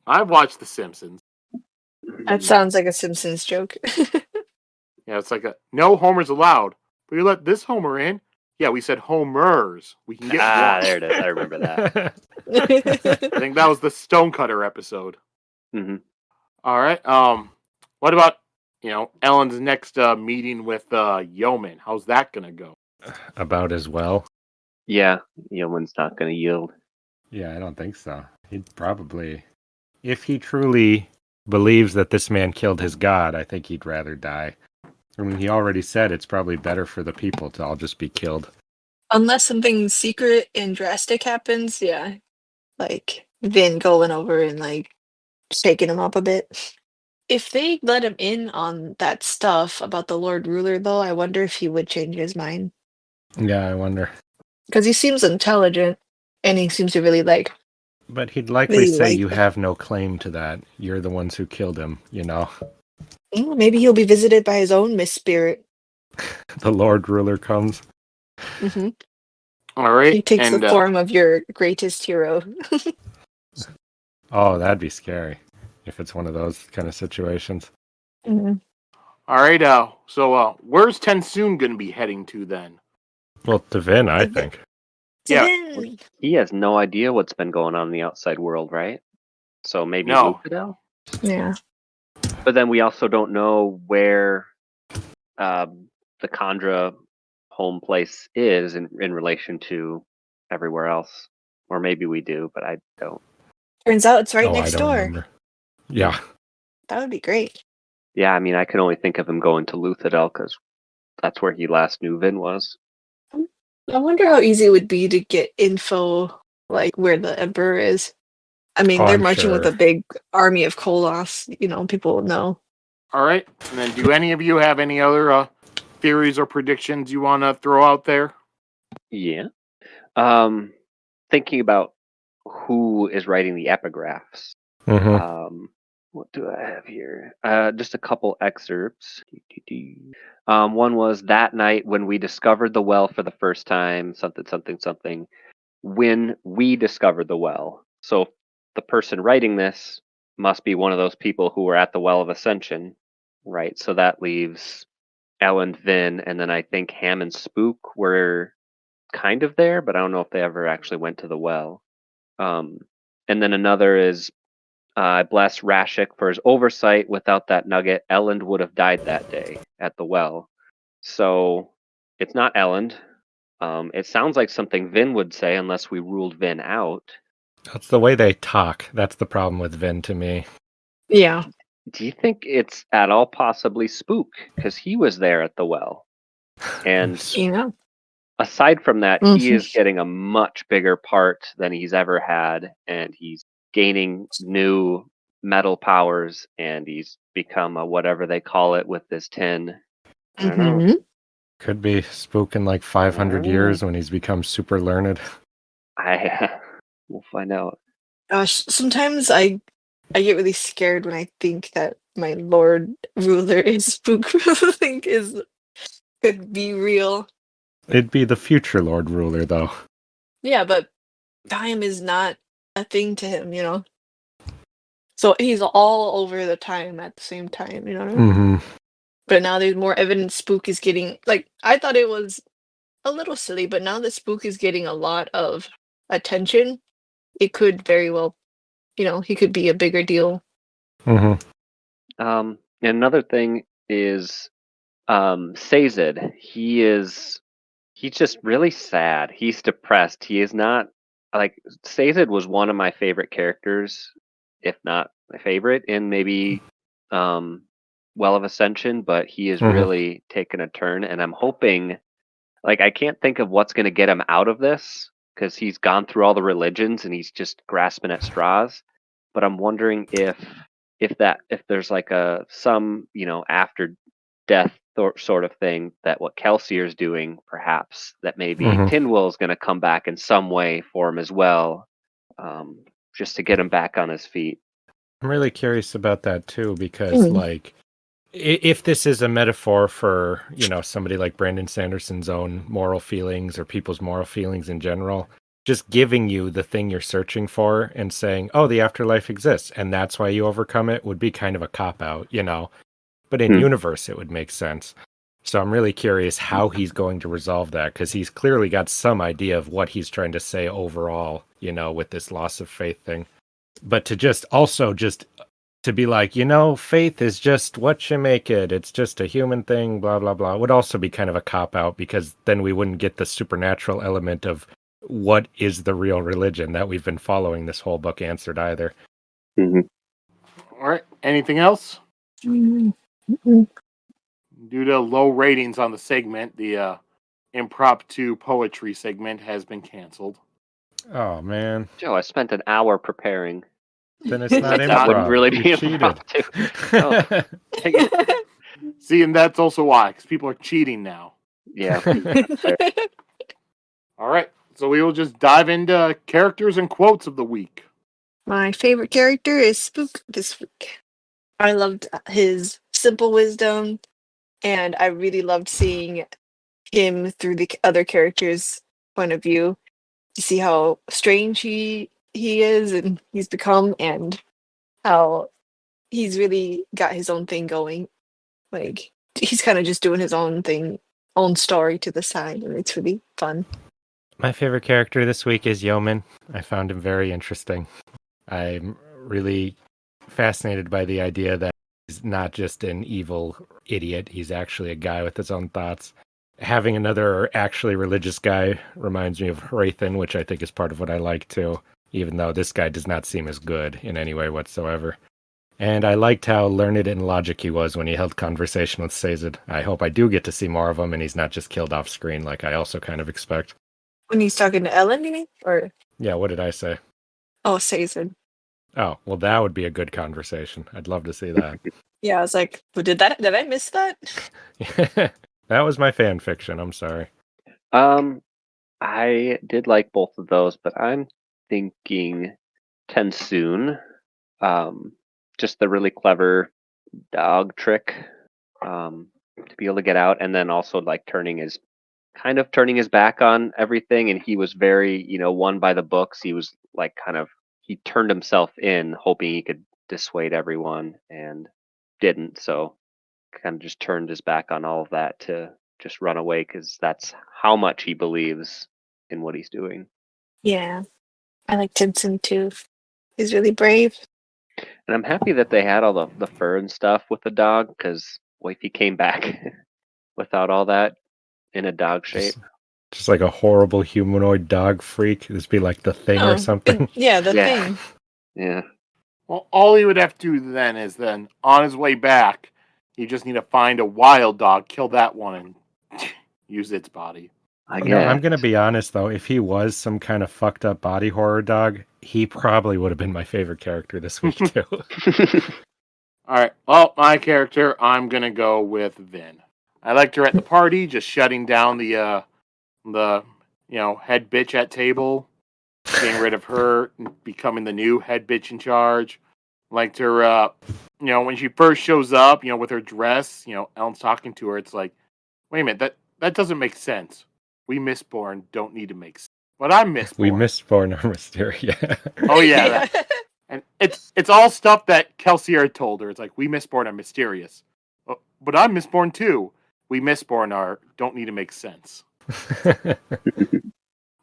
I've watched The Simpsons. That sounds like a Simpsons joke. Yeah, it's like no homers allowed. But you let this homer in. Yeah, we said homers. We can get one. There it is. I remember that. I think that was the Stonecutter episode. Hmm. All right. What about Ellen's next meeting with Yeoman? How's that gonna go? About as well. Yeah, Yeoman's not going to yield. Yeah, I don't think so. He'd probably, if he truly believes that this man killed his god, I think he'd rather die. I mean, he already said it's probably better for the people to all just be killed. Unless something secret and drastic happens, yeah. Like Vin going over and like shaking him up a bit. If they let him in on that stuff about the Lord Ruler, though, I wonder if he would change his mind. Yeah, I wonder. Because he seems intelligent, and he seems to really But he'd likely really say like. you have no claim to that. You're the ones who killed him, you know? Maybe he'll be visited by his own Miss Spirit. The Lord Ruler comes. Hmm. All right. He takes and the form of your greatest hero. Oh, that'd be scary if it's one of those kind of situations. Mhm. all right. So where's TenSoon gonna be heading to then? Well, to Vin, I To Vin. think. To Yeah. Vin. He has no idea what's been going on in the outside world, right? So maybe No. Luthadel? Yeah. But then we also don't know where the Khandra home place is in relation to everywhere else. Or maybe we do, but I don't. Turns out it's right Oh, I next don't door. remember. Yeah. That would be great. Yeah, I mean, I can only think of him going to Luthadel because that's where he last knew Vin was. I wonder how easy it would be to get info, like where the Emperor is. I mean, Oh, they're I'm marching with sure. a big army of Koloths. People will know. All right. And then, do any of you have any other theories or predictions you want to throw out there? Yeah. Thinking about who is writing the epigraphs. Mm-hmm. What do I have here? Just a couple excerpts. One was that night when we discovered the well for the first time, something, something, something. When we discovered the well. So the person writing this must be one of those people who were at the Well of Ascension, right? So that leaves Ellen, Vin, and then I think Ham and Spook were kind of there, but I don't know if they ever actually went to the well. And then another is I bless Rashik for his oversight. Without that nugget, Elend would have died that day at the well. So it's not Elend. It sounds like something Vin would say unless we ruled Vin out. That's the way they talk. That's the problem with Vin to me. Yeah. Do you think it's at all possibly Spook? Because he was there at the well. And aside from that, he is getting a much bigger part than he's ever had. And he's gaining new metal powers. And he's become a whatever they call it with this tin. I don't know. Mhm. Could be Spook in like 500 years when he's become super learned. We'll find out. Gosh, sometimes I get really scared when I think that my Lord Ruler is Spook. Could be real. It'd be the future Lord Ruler, though. Yeah, but time is not a thing to him. So he's all over the time at the same time, Mm-hmm. But now there's more evidence Spook is getting, like, I thought it was a little silly, but now that Spook is getting a lot of attention, it could very well, he could be a bigger deal. Mm-hmm. And another thing is Sazed. He's just really sad. He's depressed. He is not like Sazed was one of my favorite characters, if not my favorite, in maybe Well of Ascension, but he is really taken a turn, and I'm hoping I can't think of what's gonna get him out of this because he's gone through all the religions and he's just grasping at straws. But I'm wondering if there's like some after death sort of thing, that what Kelsier's doing, perhaps, that maybe Mhm. Tinwill's going to come back in some way for him as well, just to get him back on his feet. I'm really curious about that too, because Mm. like, if this is a metaphor for, somebody like Brandon Sanderson's own moral feelings or people's moral feelings in general, just giving you the thing you're searching for and saying, oh, the afterlife exists and that's why you overcome it would be kind of a cop out, but in universe, it would make sense. So I'm really curious how he's going to resolve that, because he's clearly got some idea of what he's trying to say overall, with this loss of faith thing. But to just to be like, faith is just what you make it. It's just a human thing, blah, blah, blah, would also be kind of a cop out, because then we wouldn't get the supernatural element of what is the real religion that we've been following this whole book answered either. Mm-hmm. All right. Anything else? Mm. Due to low ratings on the segment, the impromptu poetry segment has been canceled. Oh, man. Joe, I spent an hour preparing. Then it's not It's That wouldn't improv. really You be cheated. impromptu. Oh, dang it. See, and that's also why, because people are cheating now. Yeah. All right. So we will just dive into characters and quotes of the week. My favorite character is Spook this week. I loved his simple wisdom, and I really loved seeing him through the other characters' point of view to see how strange he is and he's become, and how he's really got his own thing going. Like, he's kind of just doing his own thing, own story to the side, and it's really fun. My favorite character this week is Yeoman. I found him very interesting. I'm really fascinated by the idea that he's not just an evil idiot. He's actually a guy with his own thoughts. Having another actually religious guy reminds me of Hrathen, which I think is part of what I like too, even though this guy does not seem as good in any way whatsoever. And I liked how learned and logic he was when he held conversation with Sazed. I hope I do get to see more of him and he's not just killed off screen like I also kind of expect. When he's talking to Ellen, you mean? Or Yeah, what did I say? Sazed. Oh, well, that would be a good conversation. I'd love to see that. Yeah, I was like, did I miss that? That was my fan fiction. I'm sorry. I did like both of those, but I'm thinking TenSoon. Just the really clever dog trick, to be able to get out, and then also like turning his back on everything, and he was very, one by the books. He was like he turned himself in, hoping he could dissuade everyone, and didn't. So kind of just turned his back on all of that to just run away, because that's how much he believes in what he's doing. Yeah, I like TenSoon too. He's really brave. And I'm happy that they had all the fur and stuff with the dog, because what if he came back without all that in a dog shape? Just like a horrible humanoid dog freak. This be like the Thing or something. Yeah, the Yeah. Thing. Yeah. Well, all he would have to do then is on his way back, you just need to find a wild dog, kill that one, and use its body. I You know, I'm guess. going to be honest, though. If he was some kind of fucked up body horror dog, he probably would have been my favorite character this week, too. All right. Well, my character, I'm gonna go with Vin. I liked her at the party, just shutting down the head bitch at table, getting rid of her, and becoming the new head bitch in charge. Liked her, when she first shows up, with her dress, Ellen's talking to her. It's like, wait a minute, that doesn't make sense. We Mistborn don't need to make sense. But I'm Mistborn. We Mistborn our Mysteria. Oh yeah, and it's all stuff that Kelsier told her. It's like, we Mistborn are mysterious. But I'm Mistborn too. We Mistborn are don't need to make sense.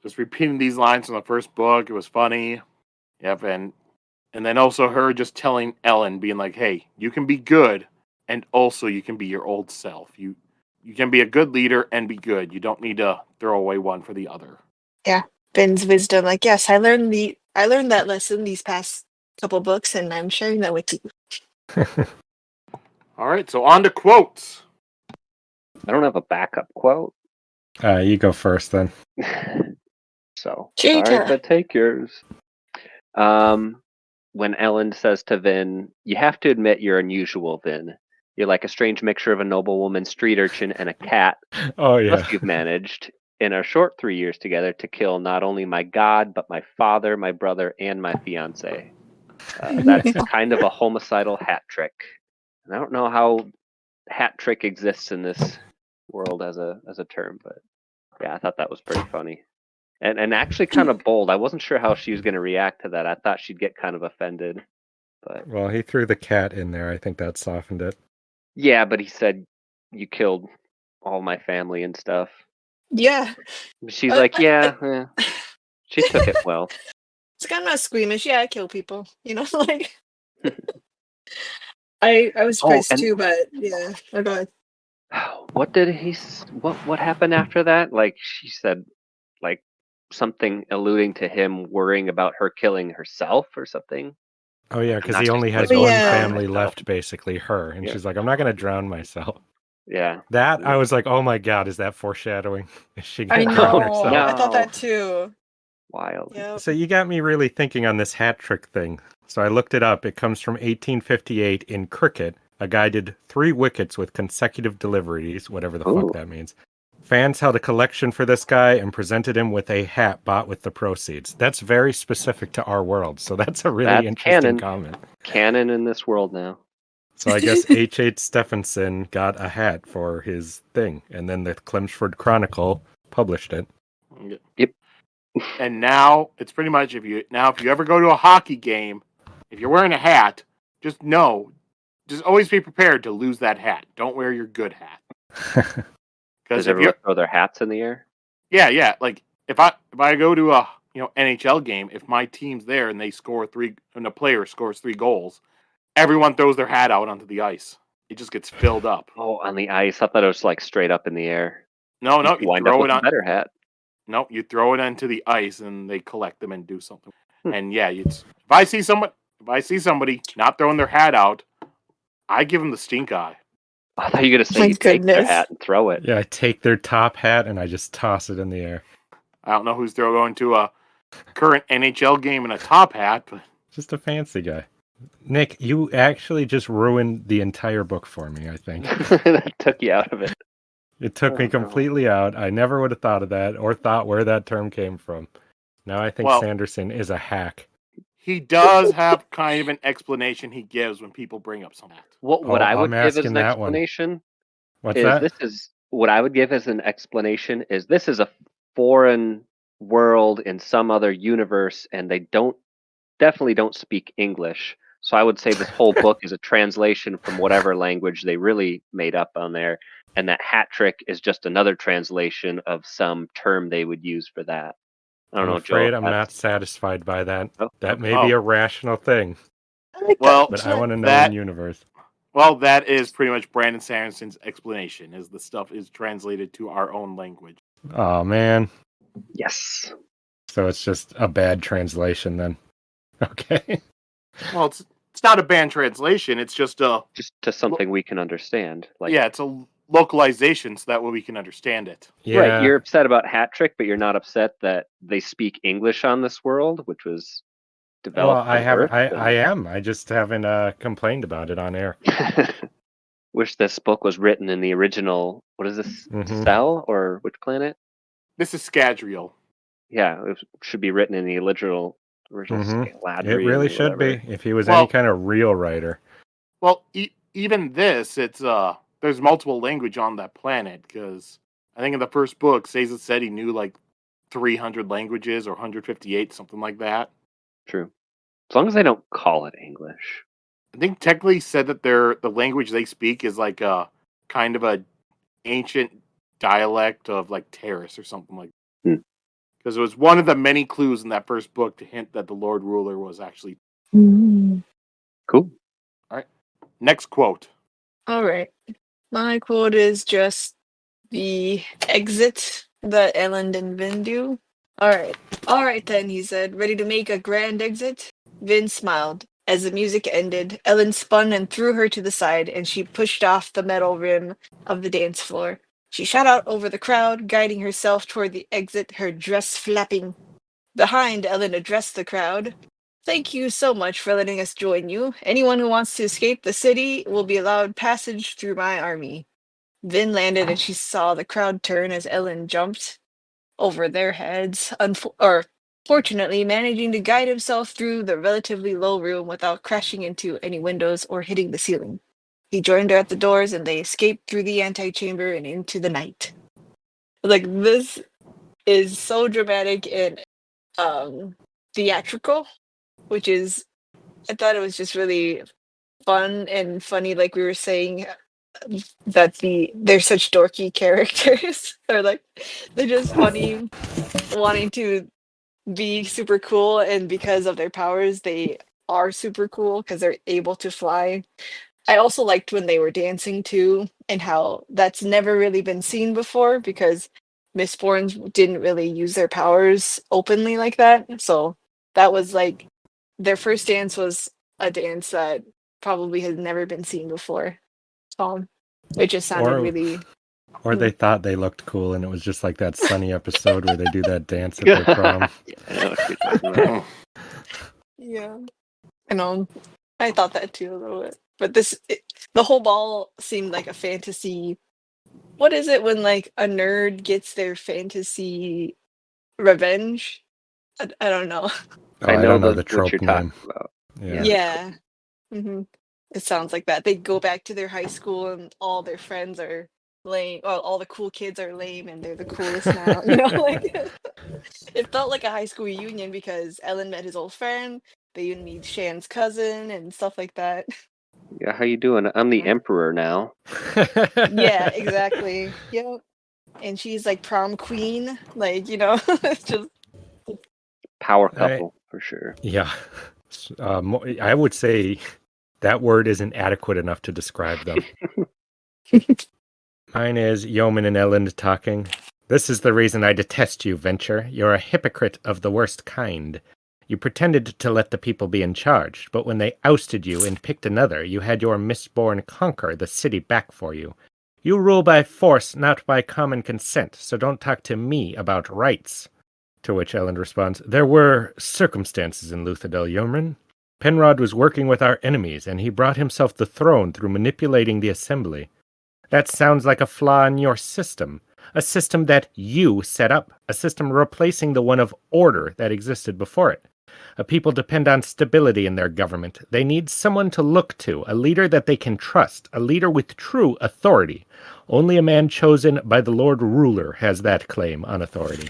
Just repeating these lines from the first book, it was funny. Yep, and then also her just telling Ellen, being like, hey, you can be good, and also you can be your old self. You can be a good leader and be good. You don't need to throw away one for the other. Yeah, Ben's wisdom. Like, yes, I learned that lesson these past couple books, and I'm sharing that with you. All right, so on to quotes. I don't have a backup quote. You go first, then. So, Sheta. sorry, but take yours. When Elend says to Vin, you have to admit you're unusual, Vin. You're like a strange mixture of a noblewoman, street urchin, and a cat. Oh yeah. Thus you've managed, in our short 3 years together, to kill not only my god, but my father, my brother, and my fiance. That's kind of a homicidal hat trick. And I don't know how hat trick exists in this world as a term, but yeah, I thought that was pretty funny. And actually kind of bold. I wasn't sure how she was going to react to that. I thought she'd get kind of offended. But Well, he threw the cat in there. I think that softened it. yeah, but he said you killed all my family and stuff. Yeah. She's like, yeah. She took it well. It's kind of not squeamish. Yeah, I kill people. Like I was Oh, surprised and too, but yeah. Oh god. what did what happened after that? Like she said, like something alluding to him worrying about her killing herself or something. Oh yeah, I'm because not he just only has like, one yeah. family myself. left, basically her, and Yeah. she's like, "I'm not going to drown myself." Yeah. That I was like, "Oh my god, is that foreshadowing? Is she I going to know. drown herself?" no. I thought that too. Wild. Yep. So you got me really thinking on this hat trick thing. So I looked it up. It comes from 1858 in cricket. A guy did 3 wickets with consecutive deliveries, whatever the Ooh. fuck that means. Fans held a collection for this guy and presented him with a hat bought with the proceeds. That's very specific to our world, so that's a really That's interesting canon. comment. Canon in this world now. So I guess H.H. Stephenson got a hat for his thing, and then the Chelmsford Chronicle published it. Yep. And now it's pretty much if you ever go to a hockey game, if you're wearing a hat, just always be prepared to lose that hat. Don't wear your good hat. Because Does everyone throw their hats in the air? yeah, like if I go to a NHL game, if my team's there and a player scores 3 goals, everyone throws their hat out onto the ice. It just gets filled up. Oh, on the ice. I thought it was like straight up in the air. No, You wind up with a better hat. No, you throw it onto the ice and they collect them and do something. Hmm. And yeah, if I see somebody not throwing their hat out, I give them the stink eye. I thought you were going to say My you take their goodness. hat and throw it. Yeah, I take their top hat and I just toss it in the air. I don't know who's going to a current NHL game in a top hat, but Just a fancy guy. Nick, you actually just ruined the entire book for me, I think. That took you out of it. It took me completely out. I never would have thought of that or thought where that term came from. Now I think Sanderson is a hack. he does have kind of an explanation he gives when people bring up something. What I would I'm give as asking an that one. explanation What's is that? what I would give as an explanation is this is a foreign world in some other universe, and they definitely don't speak English. So I would say this whole book is a translation from whatever language they really made up on there, and that hat trick is just another translation of some term they would use for that. I don't I'm know, afraid Joe. I'm not satisfied by that. Oh, That okay. may be a rational thing, I like Well, but I want to know that- in universe. Well, that is pretty much Brandon Sanderson's explanation, is the stuff is translated to our own language. Oh man. Yes. So it's just a bad translation then. Okay. Well, it's not a bad translation. It's just to something we can understand. Like, yeah, it's a localization, so that way we can understand it. Yeah. Right, you're upset about hat trick, but you're not upset that they speak English on this world, which was developed. Well, on Earth, I am. I just haven't complained about it on air. Wish this book was written in the original. What is this? Mhm. Cell or which planet? This is Scadrial. Yeah, it should be written in the original Mhm. Scaladrian It really or should whatever. be if he was Well- any kind of real writer. Well, even this, it's there's multiple language on that planet, because I think in the first book, Sazed said he knew like 300 languages or 158, something like that. True. As long as they don't call it English. I think technically said that the language they speak is like a kind of a ancient dialect of like Terrace or something like that. Hmm. Because it was one of the many clues in that first book to hint that the Lord Ruler was actually. Cool. Next quote. All right. My quote is just the exit that Elend and Vin do. All right then, he said, ready to make a grand exit? Vin smiled. As the music ended, Ellen spun and threw her to the side, and she pushed off the metal rim of the dance floor. She shot out over the crowd, guiding herself toward the exit, her dress flapping. Behind, Ellen addressed the crowd. Thank you so much for letting us join you. Anyone who wants to escape the city will be allowed passage through my army. Vin landed and she saw the crowd turn as Ellen jumped over their heads, fortunately managing to guide himself through the relatively low room without crashing into any windows or hitting the ceiling. He joined her at the doors and they escaped through the antechamber and into the night. Like, this is so dramatic and theatrical, which is, I thought it was just really fun and funny, like we were saying, that they're such dorky characters. Or like, they're just funny, wanting to be super cool, and because of their powers they are super cool because they're able to fly. I also liked when they were dancing too, and how that's never really been seen before because Mistborns didn't really use their powers openly like that. So that was like, their first dance was a dance that probably has never been seen before. It just sounded really. Or they thought they looked cool, and it was just like that Sunny episode where they do that dance at their prom. Yeah, I know what you're talking about. Yeah, I know. I thought that too a little bit. But the whole ball seemed like a fantasy. What is it when like a nerd gets their fantasy revenge? I don't know. Oh, I I know don't know what the trope you're name. talking about. Yeah. Yeah. Hmm. It sounds like that. They go back to their high school and all their friends are lame. Well, all the cool kids are lame and they're the coolest now. Like it felt like a high school reunion because Ellen met his old friend. They even meet Shan's cousin and stuff like that. Yeah, how you doing? I'm the emperor now. Yeah, exactly. Yep. And she's like prom queen. Like, it's just. Power couple for sure. Yeah. I would say that word isn't adequate enough to describe them. Mine is Yeoman and Elend talking. This is the reason I detest you, Venture. You're a hypocrite of the worst kind. You pretended to let the people be in charge, but when they ousted you and picked another, you had your Mistborn conquer the city back for you. You rule by force, not by common consent, so don't talk to me about rights. To which Elend responds, There were circumstances in Luthadel, Yeoman. Penrod was working with our enemies, and he brought himself the throne through manipulating the assembly. That sounds like a flaw in your system. A system that you set up. A system replacing the one of order that existed before it. A people depend on stability in their government. They need someone to look to, a leader that they can trust, a leader with true authority. Only a man chosen by the Lord Ruler has that claim on authority.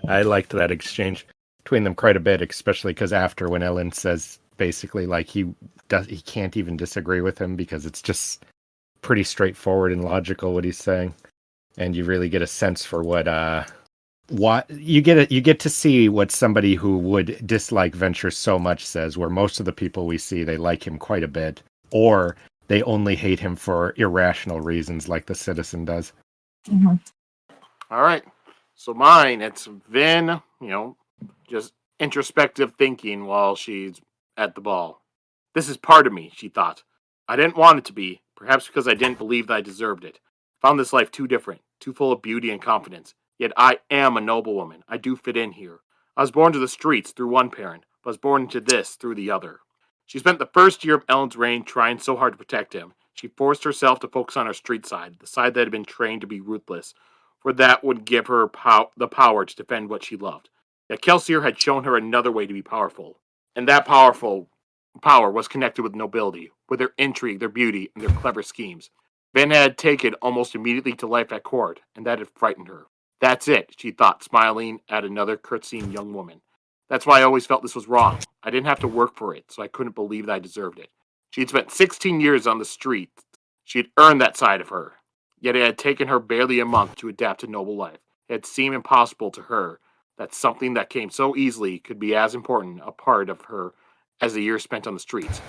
I liked that exchange between them quite a bit, especially because after when Ellen says basically like he can't even disagree with him because it's just pretty straightforward and logical what he's saying, and you really get a sense for what you get to see what somebody who would dislike Venture so much says, where most of the people we see, they like him quite a bit, or they only hate him for irrational reasons like the citizen does. Mm-hmm. All right. So mine, it's Vin, just introspective thinking while she's at the ball. This is part of me, she thought. I didn't want it to be, perhaps because I didn't believe that I deserved it. Found this life too different, too full of beauty and confidence. Yet I am a noblewoman. I do fit in here. I was born to the streets through one parent, but was born into this through the other. She spent the first year of Ellen's reign trying so hard to protect him. She forced herself to focus on her street side, the side that had been trained to be ruthless, for that would give her the power to defend what she loved. Yet Kelsier had shown her another way to be powerful, and that power was connected with nobility, with their intrigue, their beauty, and their clever schemes. Vin had taken almost immediately to life at court, and that had frightened her. That's it, she thought, smiling at another curtsying young woman. That's why I always felt this was wrong. I didn't have to work for it, so I couldn't believe that I deserved it. She had spent 16 years on the street. She had earned that side of her. Yet it had taken her barely a month to adapt to noble life. It had seemed impossible to her that something that came so easily could be as important a part of her as the years spent on the streets.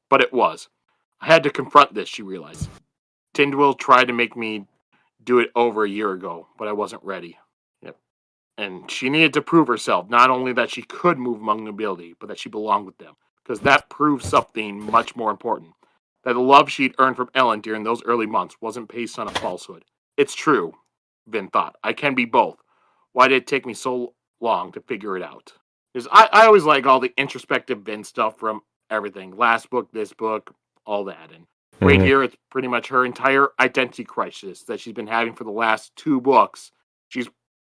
But it was. I had to confront this, she realized. Tindwyl tried to make me do it over a year ago, but I wasn't ready. Yep. And she needed to prove herself, not only that she could move among nobility, but that she belonged with them, because that proved something much more important. That the love she'd earned from Ellen during those early months wasn't based on a falsehood. It's true, Vin thought. I can be both. Why did it take me so long to figure it out? Because I always like all the introspective Vin stuff from everything. Last book, this book, all that. And right here, it's pretty much her entire identity crisis that she's been having for the last 2 books. She's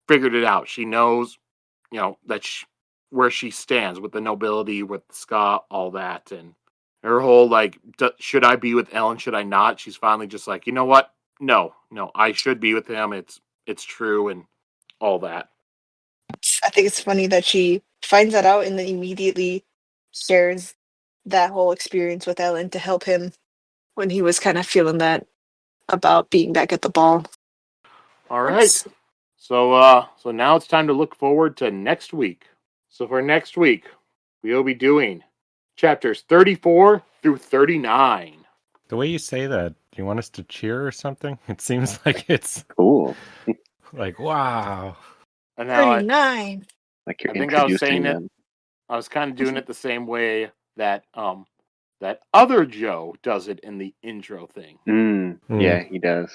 figured it out. She knows, that where she stands with the nobility, with Ska, all that. And her whole, like, should I be with Ellen? Should I not? She's finally just like, you know what? No, I should be with him. It's true and all that. I think it's funny that she finds that out and then immediately shares that whole experience with Ellen to help him when he was kind of feeling that about being back at the ball. All right. So now it's time to look forward to next week. So for next week, we'll be doing chapters 34 through 39. The way you say that, do you want us to cheer or something? It seems like it's Cool. like, wow. And now 39. Like you're I think I was introducing saying it. them. I was kind of doing it the same way that that other Joe does it in the intro thing. Yeah, he does.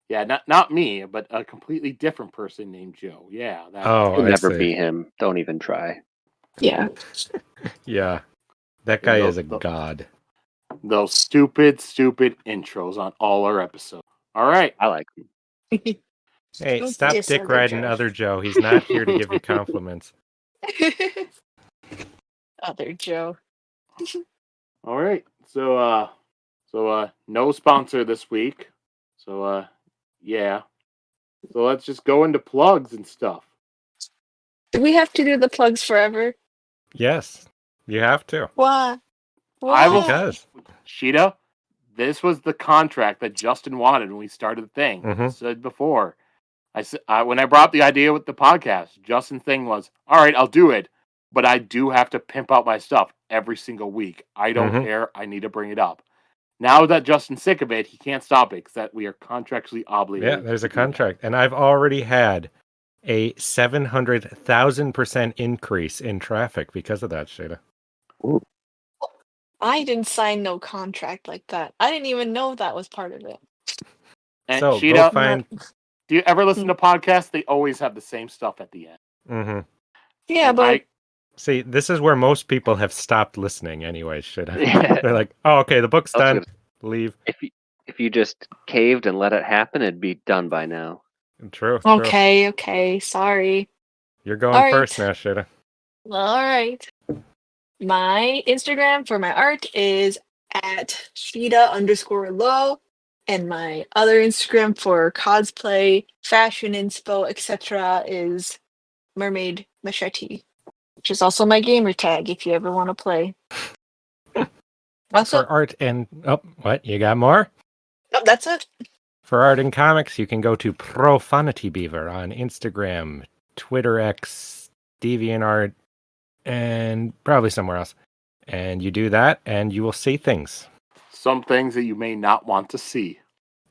Yeah, not me, but a completely different person named Joe. Yeah, that. Oh, You'll I never see. be him. Don't even try. Yeah. Yeah. That guy is a the- god. Those stupid intros on all our episodes. All right. I like him. Hey, Don't stop diss dick other riding Joe. other Joe. He's not here to give you compliments. Other Joe. All right. So no sponsor this week. So yeah. So let's just go into plugs and stuff. Do we have to do the plugs forever? Yes, you have to. Why? I will- Because. Sheta, this was the contract that Justin wanted when we started the thing. I Mhm. said before. I said when I brought up the idea with the podcast, Justin's thing was, all right, I'll do it, but I do have to pimp out my stuff every single week. I don't care. I need to bring it up. Now that Justin's sick of it, he can't stop it because that we are contractually obligated. Yeah, there's to a do that. contract. And I've already had a 700,000% increase in traffic because of that, Sheta. I didn't sign no contract like that. I didn't even know that was part of it. And So Sheta, go find. do you ever listen to podcasts? They always have the same stuff at the end. Mm-hmm. Yeah, And but See, this is where most people have stopped listening anyway, Sheta. Yeah. They're like, oh, okay, the book's That's done. good. Leave. If you just caved and let it happen, it'd be done by now. True. okay, sorry. You're going All right. first now, Sheta. All right. My Instagram for my art is at Sheta_low. And my other Instagram for cosplay, fashion inspo, etc. is Mermaid Machete, which is also my gamer tag if you ever want to play. Also, For art and what? You got more? that's it. For art and comics, you can go to Profanity Beaver on Instagram, Twitter X, DeviantArt, and probably somewhere else. And you do that, and you will see things. Some things that you may not want to see.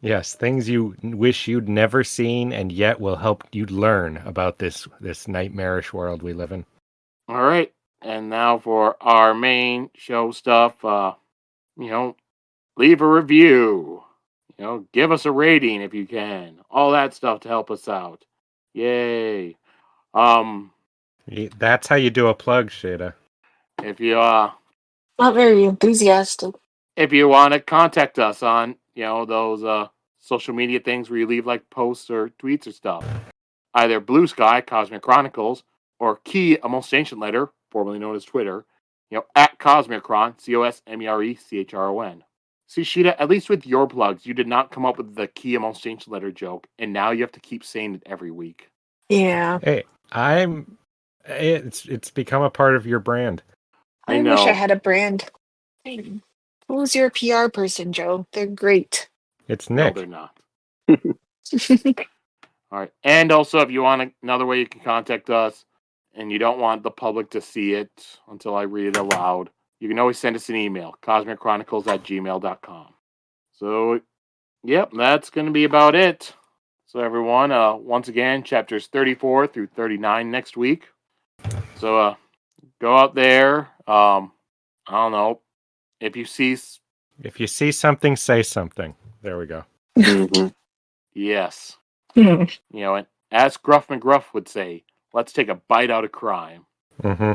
Yes, things you wish you'd never seen, and yet will help you learn about this nightmarish world we live in. All right. And now for our main show stuff, leave a review. Give us a rating if you can. All that stuff to help us out. Yay. That's how you do a plug, Sheta. If you Not very enthusiastic. if you want to contact us on, those social media things where you leave like posts or tweets or stuff, either Blue Sky, Cosmic Chronicles, or Key, a most ancient letter, formerly known as Twitter, at Cosmicron, CosmeChron. See, Sheta, at least with your plugs, you did not come up with the Key, a most ancient letter joke, and now you have to keep saying it every week. Yeah. Hey, it's become a part of your brand. I know. wish I had a brand. Hey, who's your PR person, Joe? They're great. It's No, Nick. they're not. All right. And also, if you want another way you can contact us and you don't want the public to see it until I read it aloud, you can always send us an email, cosmicchronicles@gmail.com. So, yep, that's going to be about it. So, everyone, once again, chapters 34 through 39 next week. So, go out there. I don't know. If you see... If you see something, say something. There we go. Yes. Hmm. And as Gruff McGruff would say, let's take a bite out of crime. Mm-hmm.